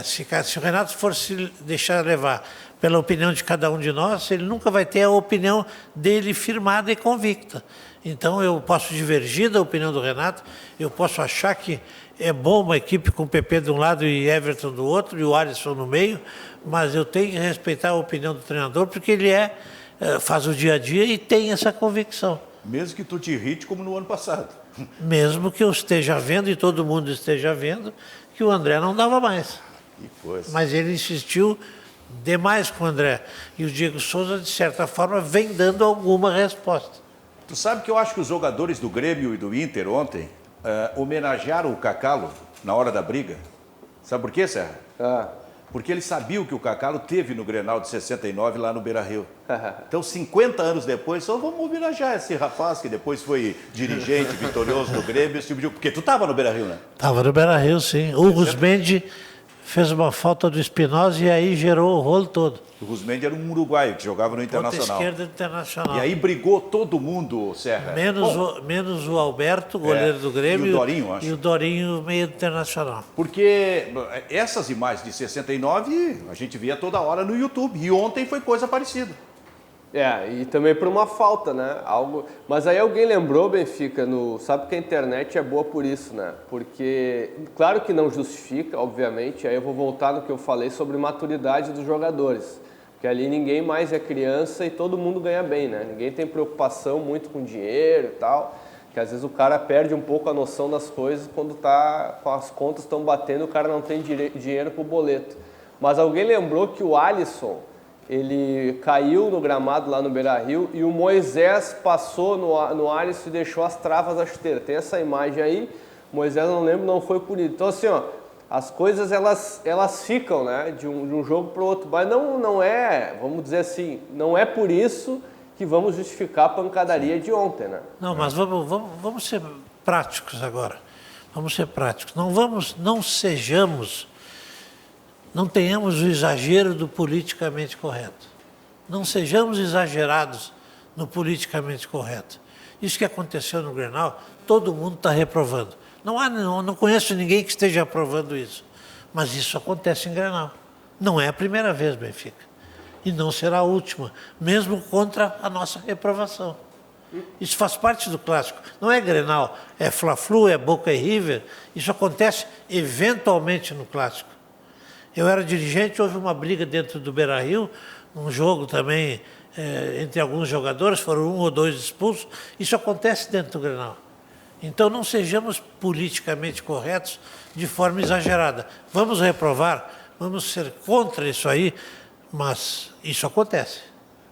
Se o Renato for se deixar levar pela opinião de cada um de nós, ele nunca vai ter a opinião dele firmada e convicta. Então eu posso divergir da opinião do Renato, eu posso achar que é bom uma equipe com o PP de um lado e Everton do outro, e o Alisson no meio, mas eu tenho que respeitar a opinião do treinador, porque ele faz o dia a dia e tem essa convicção. Mesmo que tu te irrite como no ano passado. Mesmo que eu esteja vendo, e todo mundo esteja vendo, que o André não dava mais. Que coisa. Mas ele insistiu demais com o André. E o Diego Souza, de certa forma, vem dando alguma resposta. Tu sabe que eu acho que os jogadores do Grêmio e do Inter ontem homenagearam o Cacalo na hora da briga. Sabe por quê, Serra? Porque eles sabiam que o Cacalo teve no Grenal de 69 lá no Beira-Rio. Então, 50 anos depois, só vamos homenagear esse rapaz que depois foi dirigente vitorioso do Grêmio, esse tipo de... Porque tu estava no Beira-Rio, né? Estava no Beira-Rio, sim. O Rusmendi fez uma falta do Espinosa e aí gerou o rolo todo. O Rusmendi era um uruguaio que jogava no Internacional. Ponta esquerda Internacional. E aí brigou todo mundo, Serra. Menos o Alberto, goleiro do Grêmio. E o Dorinho, acho. E o Dorinho, meio do Internacional. Porque essas imagens de 69 a gente via toda hora no YouTube. E ontem foi coisa parecida. E também por uma falta, né? Mas aí alguém lembrou, Benfica, sabe que a internet é boa por isso, né? Porque, claro que não justifica, obviamente, aí eu vou voltar no que eu falei sobre maturidade dos jogadores. Porque ali ninguém mais é criança e todo mundo ganha bem, né? Ninguém tem preocupação muito com dinheiro e tal, que às vezes o cara perde um pouco a noção das coisas quando as contas estão batendo e o cara não tem dinheiro pro boleto. Mas alguém lembrou que o Alisson, ele caiu no gramado lá no Beira-Rio e o Moisés passou no Alisson e deixou as travas da chuteira. Tem essa imagem aí, o Moisés, não foi punido. Então assim, as coisas elas ficam, né, de um jogo para o outro, mas não é, vamos dizer assim, não é por isso que vamos justificar a pancadaria de ontem, né? Não, mas vamos ser práticos agora. Vamos ser práticos. Não tenhamos o exagero do politicamente correto. Não sejamos exagerados no politicamente correto. Isso que aconteceu no Grenal, todo mundo está reprovando. Não conheço ninguém que esteja aprovando isso. Mas isso acontece em Grenal. Não é a primeira vez, Benfica. E não será a última, mesmo contra a nossa reprovação. Isso faz parte do clássico. Não é Grenal, é Fla-Flu, é Boca e River. Isso acontece eventualmente no clássico. Eu era dirigente, houve uma briga dentro do Beira-Rio, um jogo também entre alguns jogadores, foram 1 ou 2 expulsos. Isso acontece dentro do Grenal. Então não sejamos politicamente corretos de forma exagerada. Vamos reprovar, vamos ser contra isso aí, mas isso acontece.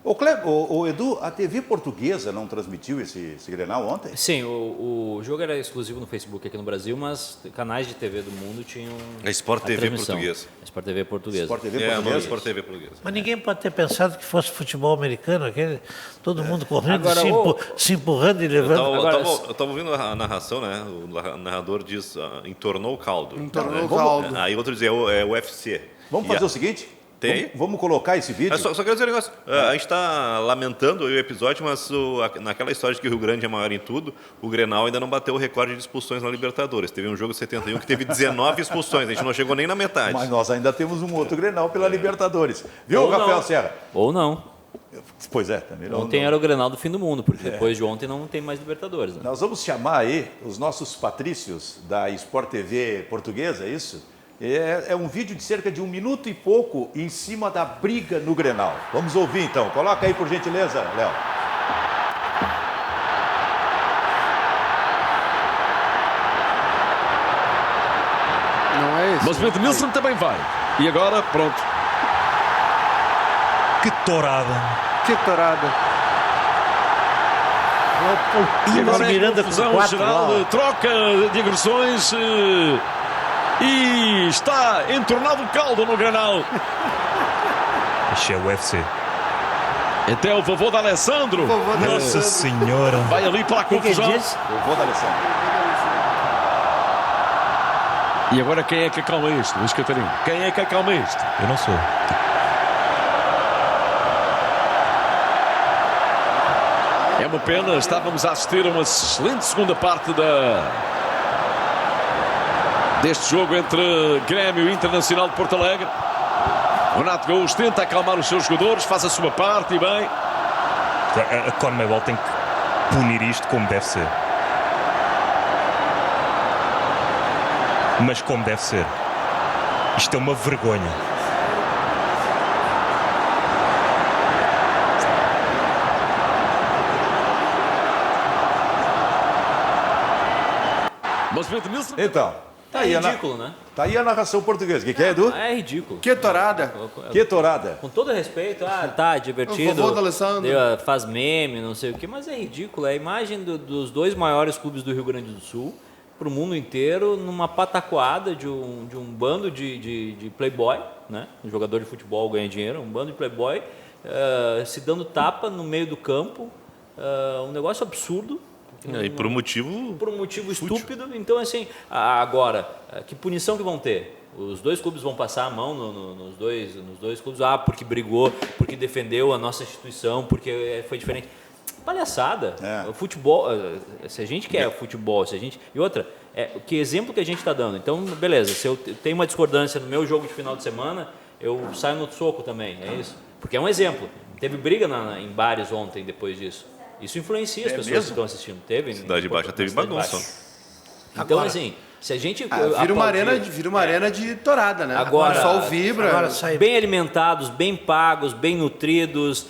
Ô Edu, a TV portuguesa não transmitiu esse Grenal ontem? Sim, o jogo era exclusivo no Facebook aqui no Brasil, mas canais de TV do mundo tinham A Sport TV transmissão. portuguesa. A Sport TV portuguesa. Sport TV É, portuguesa. a Sport TV portuguesa. Mas ninguém pode ter pensado que fosse futebol americano, aquele, todo mundo correndo, Agora, se empurrando e levando. Eu tava ouvindo a narração, né? O narrador diz, entornou o caldo. Entornou o Né? caldo. Aí outro dizia, é o UFC. Vamos fazer o seguinte? Tem? Vamos colocar esse vídeo? Só quero dizer um negócio. A gente está lamentando o episódio, mas naquela história de que o Rio Grande é maior em tudo, o Grenal ainda não bateu o recorde de expulsões na Libertadores. Teve um jogo de 71 que teve 19 expulsões. A gente não chegou nem na metade. Mas nós ainda temos um outro Grenal pela Libertadores. Viu, Ou Rafael não. Serra? Ou não. Pois é, também não. Ontem era o Grenal do fim do mundo, porque depois de ontem não tem mais Libertadores. Né? Nós vamos chamar aí os nossos patrícios da Sport TV portuguesa, é isso? É um vídeo de cerca de 1 minuto e pouco em cima da briga no Grenal. Vamos ouvir então. Coloca aí, por gentileza, Léo. Não é esse. Mas o Edenilson também vai. E agora, pronto. Que tourada. Que torada. E agora Miranda é com confusão 4 geral, lá. troca de agressões e está entornado o caldo no Grenal. Isto é o UFC. Até o vovô de Alessandro Nossa Senhora. vai ali para a O que ele confusão. disse? Eu vou da Alessandro. E agora quem é que acalma isto, Luís Catarino? Quem é que acalma isto? Eu não sou. É uma pena, estávamos a assistir a uma excelente segunda parte deste jogo entre Grêmio e Internacional de Porto Alegre. O Renato Gaúcho tenta acalmar os seus jogadores, faz a sua parte e bem. A CONMEBOL tem que punir isto como deve ser. Mas como deve ser. Isto é uma vergonha. Mas o Edenilson... Então, tá aí, É ridículo, né? tá aí a narração portuguesa. O que é, Edu? É ridículo. Que torada. Que tourada. Com todo respeito, tá divertido, O vovô do Alessandro. faz meme, não sei o que, mas é ridículo. É a imagem dos dois maiores clubes do Rio Grande do Sul para o mundo inteiro numa pataquada de um bando de playboy, né? Um jogador de futebol ganha dinheiro, um bando de playboy se dando tapa no meio do campo, um negócio absurdo. E por um motivo Estúpido. Então, assim, agora, que punição que vão ter? Os dois clubes vão passar a mão nos dois clubes, porque brigou, porque defendeu a nossa instituição, porque foi diferente. Palhaçada. É. O futebol, se a gente quer futebol, e outra, que exemplo que a gente está dando? Então, beleza, se eu tenho uma discordância no meu jogo de final de semana, eu saio no soco também, é isso? Porque é um exemplo. Teve briga em bares ontem depois disso. Isso influencia as pessoas mesmo? que estão assistindo. Teve? Cidade Baixa teve Cidade bagunça. Baixa. Então, assim, se a gente... Vira uma arena de torada, né? Agora- o pessoal vibra. Agora sai. Bem alimentados, bem pagos, bem nutridos,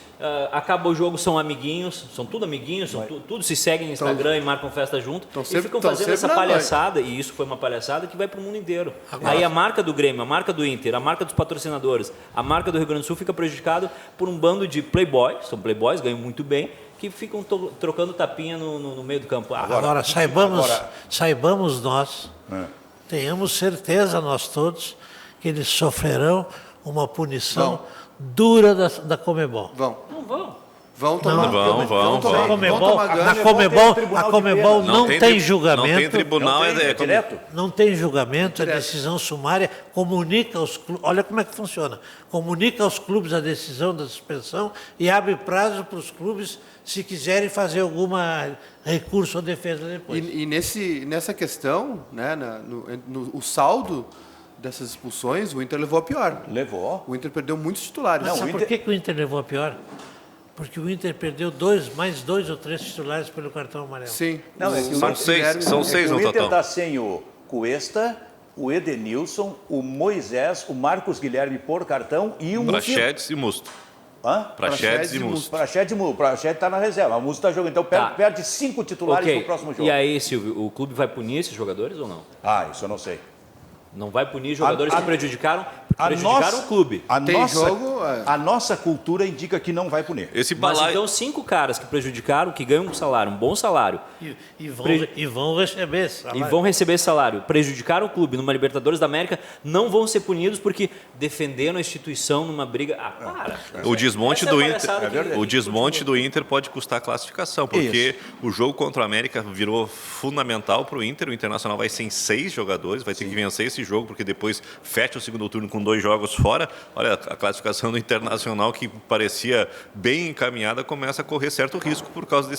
acaba o jogo, são amiguinhos, são tudo amiguinhos, tudo se seguem no Instagram e marcam festa junto, e sempre- ficam tão fazendo sempre essa na palhaçada, e isso foi uma palhaçada que vai para o mundo inteiro. Aí a marca do Grêmio, a marca do Inter, a marca dos patrocinadores, a marca do Rio Grande do Sul fica prejudicado por um bando de playboys, são playboys, ganham muito bem, que ficam trocando tapinha no meio do campo. Agora, saibamos nós, tenhamos certeza nós todos, que eles sofrerão uma punição dura da CONMEBOL. Não vão. Vão tomar Vão. vão tomar A CONMEBOL não tem julgamento. Não tem tribunal, direto. Não tem julgamento, é decisão sumária, comunica aos clubes, olha como é que funciona, comunica aos clubes a decisão da suspensão e abre prazo para os clubes se quiserem fazer alguma recurso ou defesa depois. E nessa questão, né, o saldo dessas expulsões, o Inter levou a pior. Levou. O Inter perdeu muitos titulares. Não, Sabe o por Inter- que o Inter levou a pior? Porque o Inter perdeu mais dois ou três titulares pelo cartão amarelo. Sim. Não, é que o São Inter- seis, são seis o no Inter total. está sem o Cuesta, o Edenilson, o Moisés, o Marcos Guilherme por cartão e o Praxedes e Musto. Praxedes e Musto. Praxedes está na reserva. A Musto está jogando. Então perde 5 titulares no próximo jogo. E aí, Silvio, o clube vai punir esses jogadores ou não? Isso eu não sei. Não vai punir jogadores que prejudicaram o clube. A nossa cultura indica que não vai punir. Mas então 5 caras que prejudicaram, que ganham um salário, um bom salário. E vão receber salário. E vão receber salário. Prejudicaram o clube numa Libertadores da América, não vão ser punidos porque defenderam a instituição numa briga. Para. O desmonte do Inter, do Inter pode custar a classificação, porque o jogo contra o América virou fundamental para o Inter. O Internacional vai sem 6 jogadores, vai ter que vencer esse jogo, porque depois fecha o segundo turno com 2 jogos fora. Olha, a classificação do Internacional, que parecia bem encaminhada, começa a correr certo risco por causa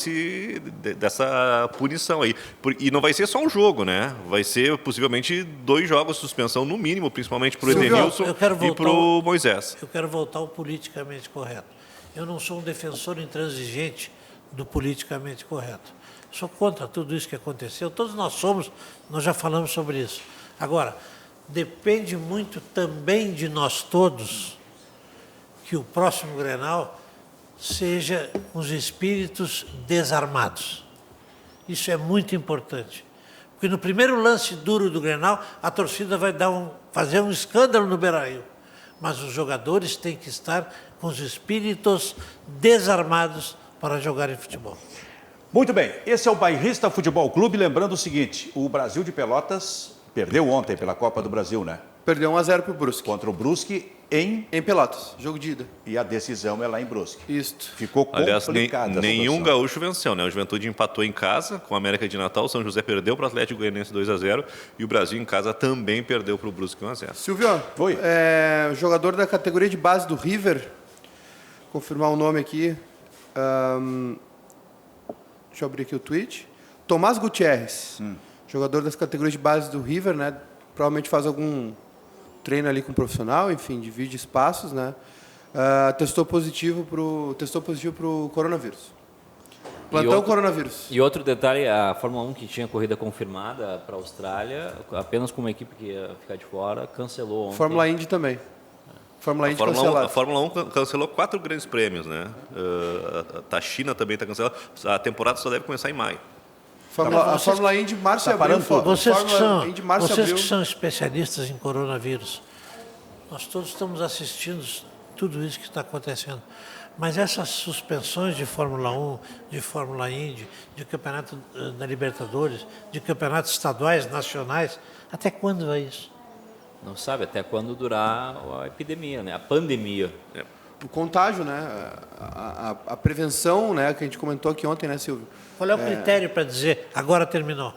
dessa punição aí. E não vai ser só um jogo, né? Vai ser possivelmente 2 jogos de suspensão no mínimo, principalmente para o Edenilson e para o Moisés. Eu quero voltar ao politicamente correto. Eu não sou um defensor intransigente do politicamente correto. Sou contra tudo isso que aconteceu. Todos nós já falamos sobre isso. Agora, depende muito também de nós todos que o próximo Grenal seja com os espíritos desarmados. Isso é muito importante. Porque no primeiro lance duro do Grenal, a torcida vai fazer um escândalo no Beira-Rio. Mas os jogadores têm que estar com os espíritos desarmados para jogarem futebol. Muito bem, esse é o Bairrista Futebol Clube. Lembrando o seguinte, o Brasil de Pelotas perdeu ontem pela Copa do Brasil, né? Perdeu 1-0 para o Brusque. Contra o Brusque em Pelotas, jogo de ida. E a decisão é lá em Brusque. Isso. Ficou complicada. Aliás, nenhum gaúcho venceu, né? O Juventude empatou em casa com a América de Natal, o São José perdeu para o Atlético Goianiense 2-0 e o Brasil em casa também perdeu para o Brusque 1-0. Silvio, jogador da categoria de base do River, confirmar o nome aqui, deixa eu abrir aqui o tweet, Tomás Gutierrez, jogador das categorias de base do River, né? Provavelmente faz algum treino ali com um profissional, enfim, divide espaços, né? Testou positivo para o coronavírus. Plantão coronavírus. E outro detalhe, a Fórmula 1 que tinha corrida confirmada para a Austrália, apenas com uma equipe que ia ficar de fora, cancelou ontem. Fórmula Indy também. A Fórmula 1 cancelou 4 grandes prêmios, né? A China também está cancelada. A temporada só deve começar em maio. A Fórmula Indy de março e abril. Vocês que são especialistas em coronavírus, nós todos estamos assistindo tudo isso que está acontecendo. Mas essas suspensões de Fórmula 1, de Fórmula Indy, de campeonato da Libertadores, de campeonatos estaduais, nacionais, até quando vai isso? Não sabe até quando durar a epidemia, né? A pandemia. O contágio, né? A prevenção, né? Que a gente comentou aqui ontem, né, Silvio? Qual é o critério para dizer agora terminou?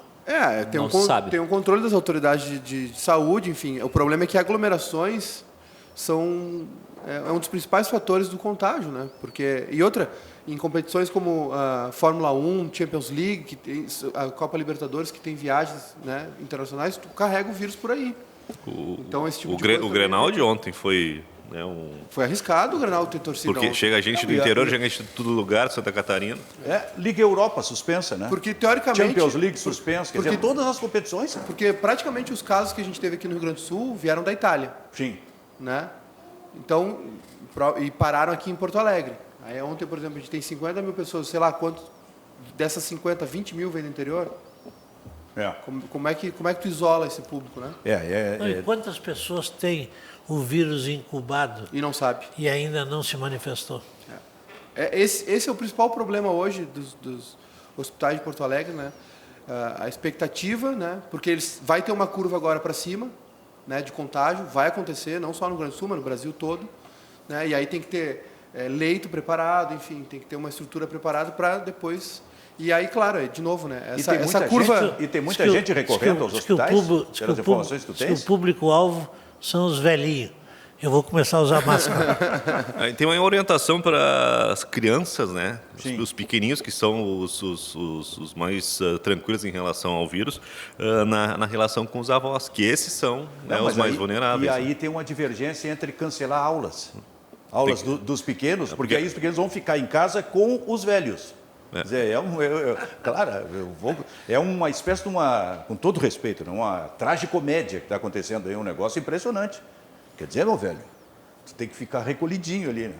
Tem um controle das autoridades de saúde, enfim. O problema é que aglomerações são um dos principais fatores do contágio, né? E outra, em competições como a Fórmula 1, Champions League, a Copa Libertadores, que tem viagens, né, internacionais, tu carrega o vírus por aí. Então, esse tipo o Grenal de ontem foi... Foi arriscado o Grenal ter torcida. Porque chega gente do interior, chega gente de todo lugar, Santa Catarina. Liga Europa suspensa, né? Porque, teoricamente... Champions League suspensa, quer dizer, todas as competições. Porque praticamente os casos que a gente teve aqui no Rio Grande do Sul vieram da Itália. Sim. Né? Então, e pararam aqui em Porto Alegre. Aí ontem, por exemplo, a gente tem 50 mil pessoas, sei lá quanto, dessas 50, 20 mil vêm do interior. Como é que tu isola esse público, né? E quantas pessoas têm o vírus incubado e não sabe e ainda não se manifestou? Esse é o principal problema hoje dos hospitais de Porto Alegre, né? A expectativa, né? Porque vai ter uma curva agora para cima, né? De contágio, vai acontecer não só no Rio Grande do Sul, mas no Brasil todo, né? E aí tem que ter leito preparado, enfim, tem que ter uma estrutura preparada para depois. E aí, claro, de novo, né? Essa curva. E tem muita gente recorrendo aos hospitais, pelas informações que tu tens? O público-alvo são os velhinhos. Eu vou começar a usar máscara. Tem uma orientação para as crianças, né? Os pequeninhos, que são os mais tranquilos em relação ao vírus, na relação com os avós, que esses são os mais vulneráveis. E aí tem uma divergência entre cancelar aulas dos pequenos, porque aí os pequenos vão ficar em casa com os velhos. Quer dizer, é uma espécie de com todo respeito, uma tragicomédia que está acontecendo aí, um negócio impressionante. Quer dizer, meu velho, tu tem que ficar recolhidinho ali, né?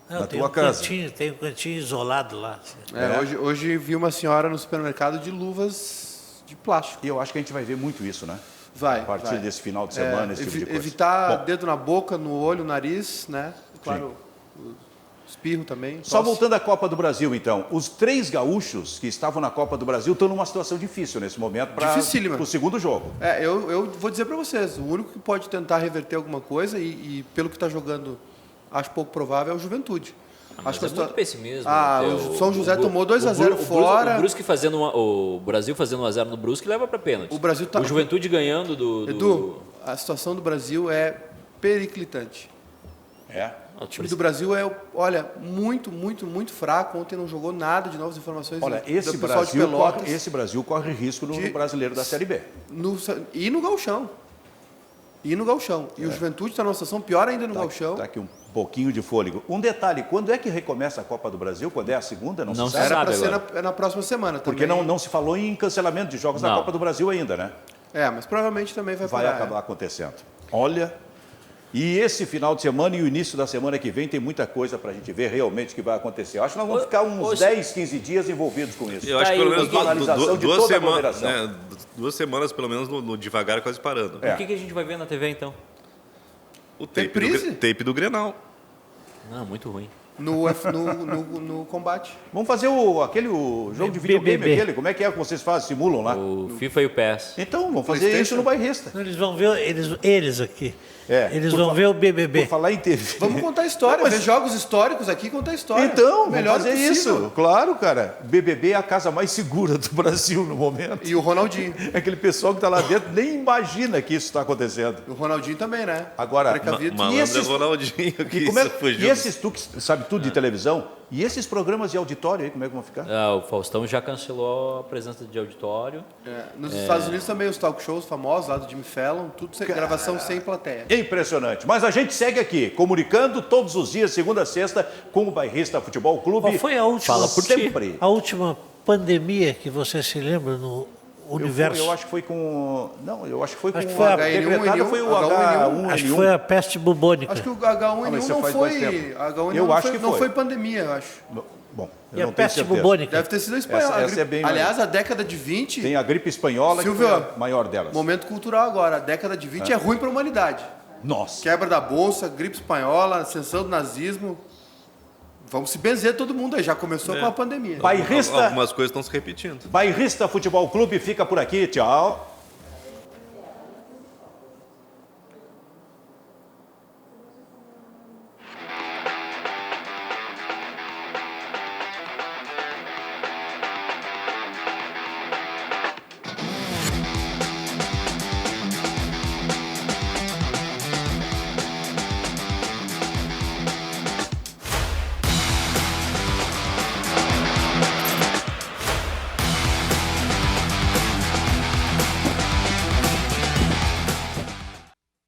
Não, na tem tua casa. Tem um cantinho isolado lá. Assim. Hoje vi uma senhora no supermercado de luvas de plástico. E eu acho que a gente vai ver muito isso, né? Vai. A partir vai. desse final de semana, esse tipo de coisa. Evitar Bom, dedo na boca, no olho, nariz, né? Claro, o espirro também. só tosse. voltando à Copa do Brasil, então. Os 3 gaúchos que estavam na Copa do Brasil estão numa situação difícil nesse momento para Dificílima. o segundo jogo. Eu vou dizer para vocês, o único que pode tentar reverter alguma coisa, e pelo que está jogando, acho pouco provável, é o Juventude. Mas é muito pessimismo. O São José tomou 2-0 fora. O Brusque o Brasil fazendo 1-0 no Brusque leva para pênalti. O Brasil tá... O Juventude ganhando do... Edu, a situação do Brasil é periclitante. É. O time do Brasil é, olha, muito, muito, muito fraco. Ontem não jogou nada de novas informações. Olha, do pessoal de Pelotas. esse Brasil corre risco no brasileiro da Série B. E no gauchão. E o Juventude está numa situação pior ainda no gauchão. Tá aqui um pouquinho de fôlego. Um detalhe, quando é que recomeça a Copa do Brasil? Quando é a segunda? Não se sabe. Era para ser na próxima semana também. Porque não se falou em cancelamento de jogos da Copa do Brasil ainda, né? Mas provavelmente também vai acabar acontecendo. Olha, e esse final de semana e o início da semana que vem tem muita coisa para a gente ver realmente que vai acontecer. Eu acho que nós vamos ficar uns 10, 15 dias envolvidos com isso. Eu acho que pelo menos duas semanas, pelo menos, no devagar, quase parando. O que a gente vai ver na TV, então? O tape do Grenal. Não, muito ruim. No combate. Vamos fazer o jogo de videogame aquele. Como é que vocês fazem? Simulam lá? O FIFA e o PES. Então, vamos fazer isso no bairrista. Eles vão ver, eles aqui. Eles vão ver o BBB. Por falar em TV. Vamos contar a história, ver jogos históricos aqui, contar a história. Então, melhor vamos fazer isso. Claro, cara. BBB é a casa mais segura do Brasil no momento. E o Ronaldinho. É aquele pessoal que está lá dentro nem imagina que isso está acontecendo. O Ronaldinho também, né? Agora, malandro é Ronaldinho. E esses, tu que sabe tudo de televisão, e esses programas de auditório aí, como é que vão ficar? O Faustão já cancelou a presença de auditório. Nos Estados Unidos também os talk shows famosos, lá do Jimmy Fallon, tudo gravação sem plateia. Impressionante. Mas a gente segue aqui, comunicando todos os dias, segunda a sexta, com o Bairrista Futebol Clube. Qual foi a última, Fala por sempre. A última pandemia que você se lembra no universo? Eu acho que foi com... Não, eu acho que foi com... Acho que foi o decretado foi o H1N1. Acho que foi a peste bubônica. Acho que o H1N1 não foi... Eu acho que não foi. foi pandemia, eu acho. Bom, E a peste bubônica? Deve ter sido a espanhola. Essa é bem Aliás, a década de 20... Tem a gripe espanhola, Silvio, que foi a maior delas. Momento cultural agora. A década de 20 é ruim para a humanidade. Nossa. Quebra da bolsa, gripe espanhola, ascensão do nazismo. Vamos se benzer todo mundo aí. Já começou com a pandemia. Bairrista... Algumas coisas estão se repetindo. Bairrista Futebol Clube fica por aqui. Tchau.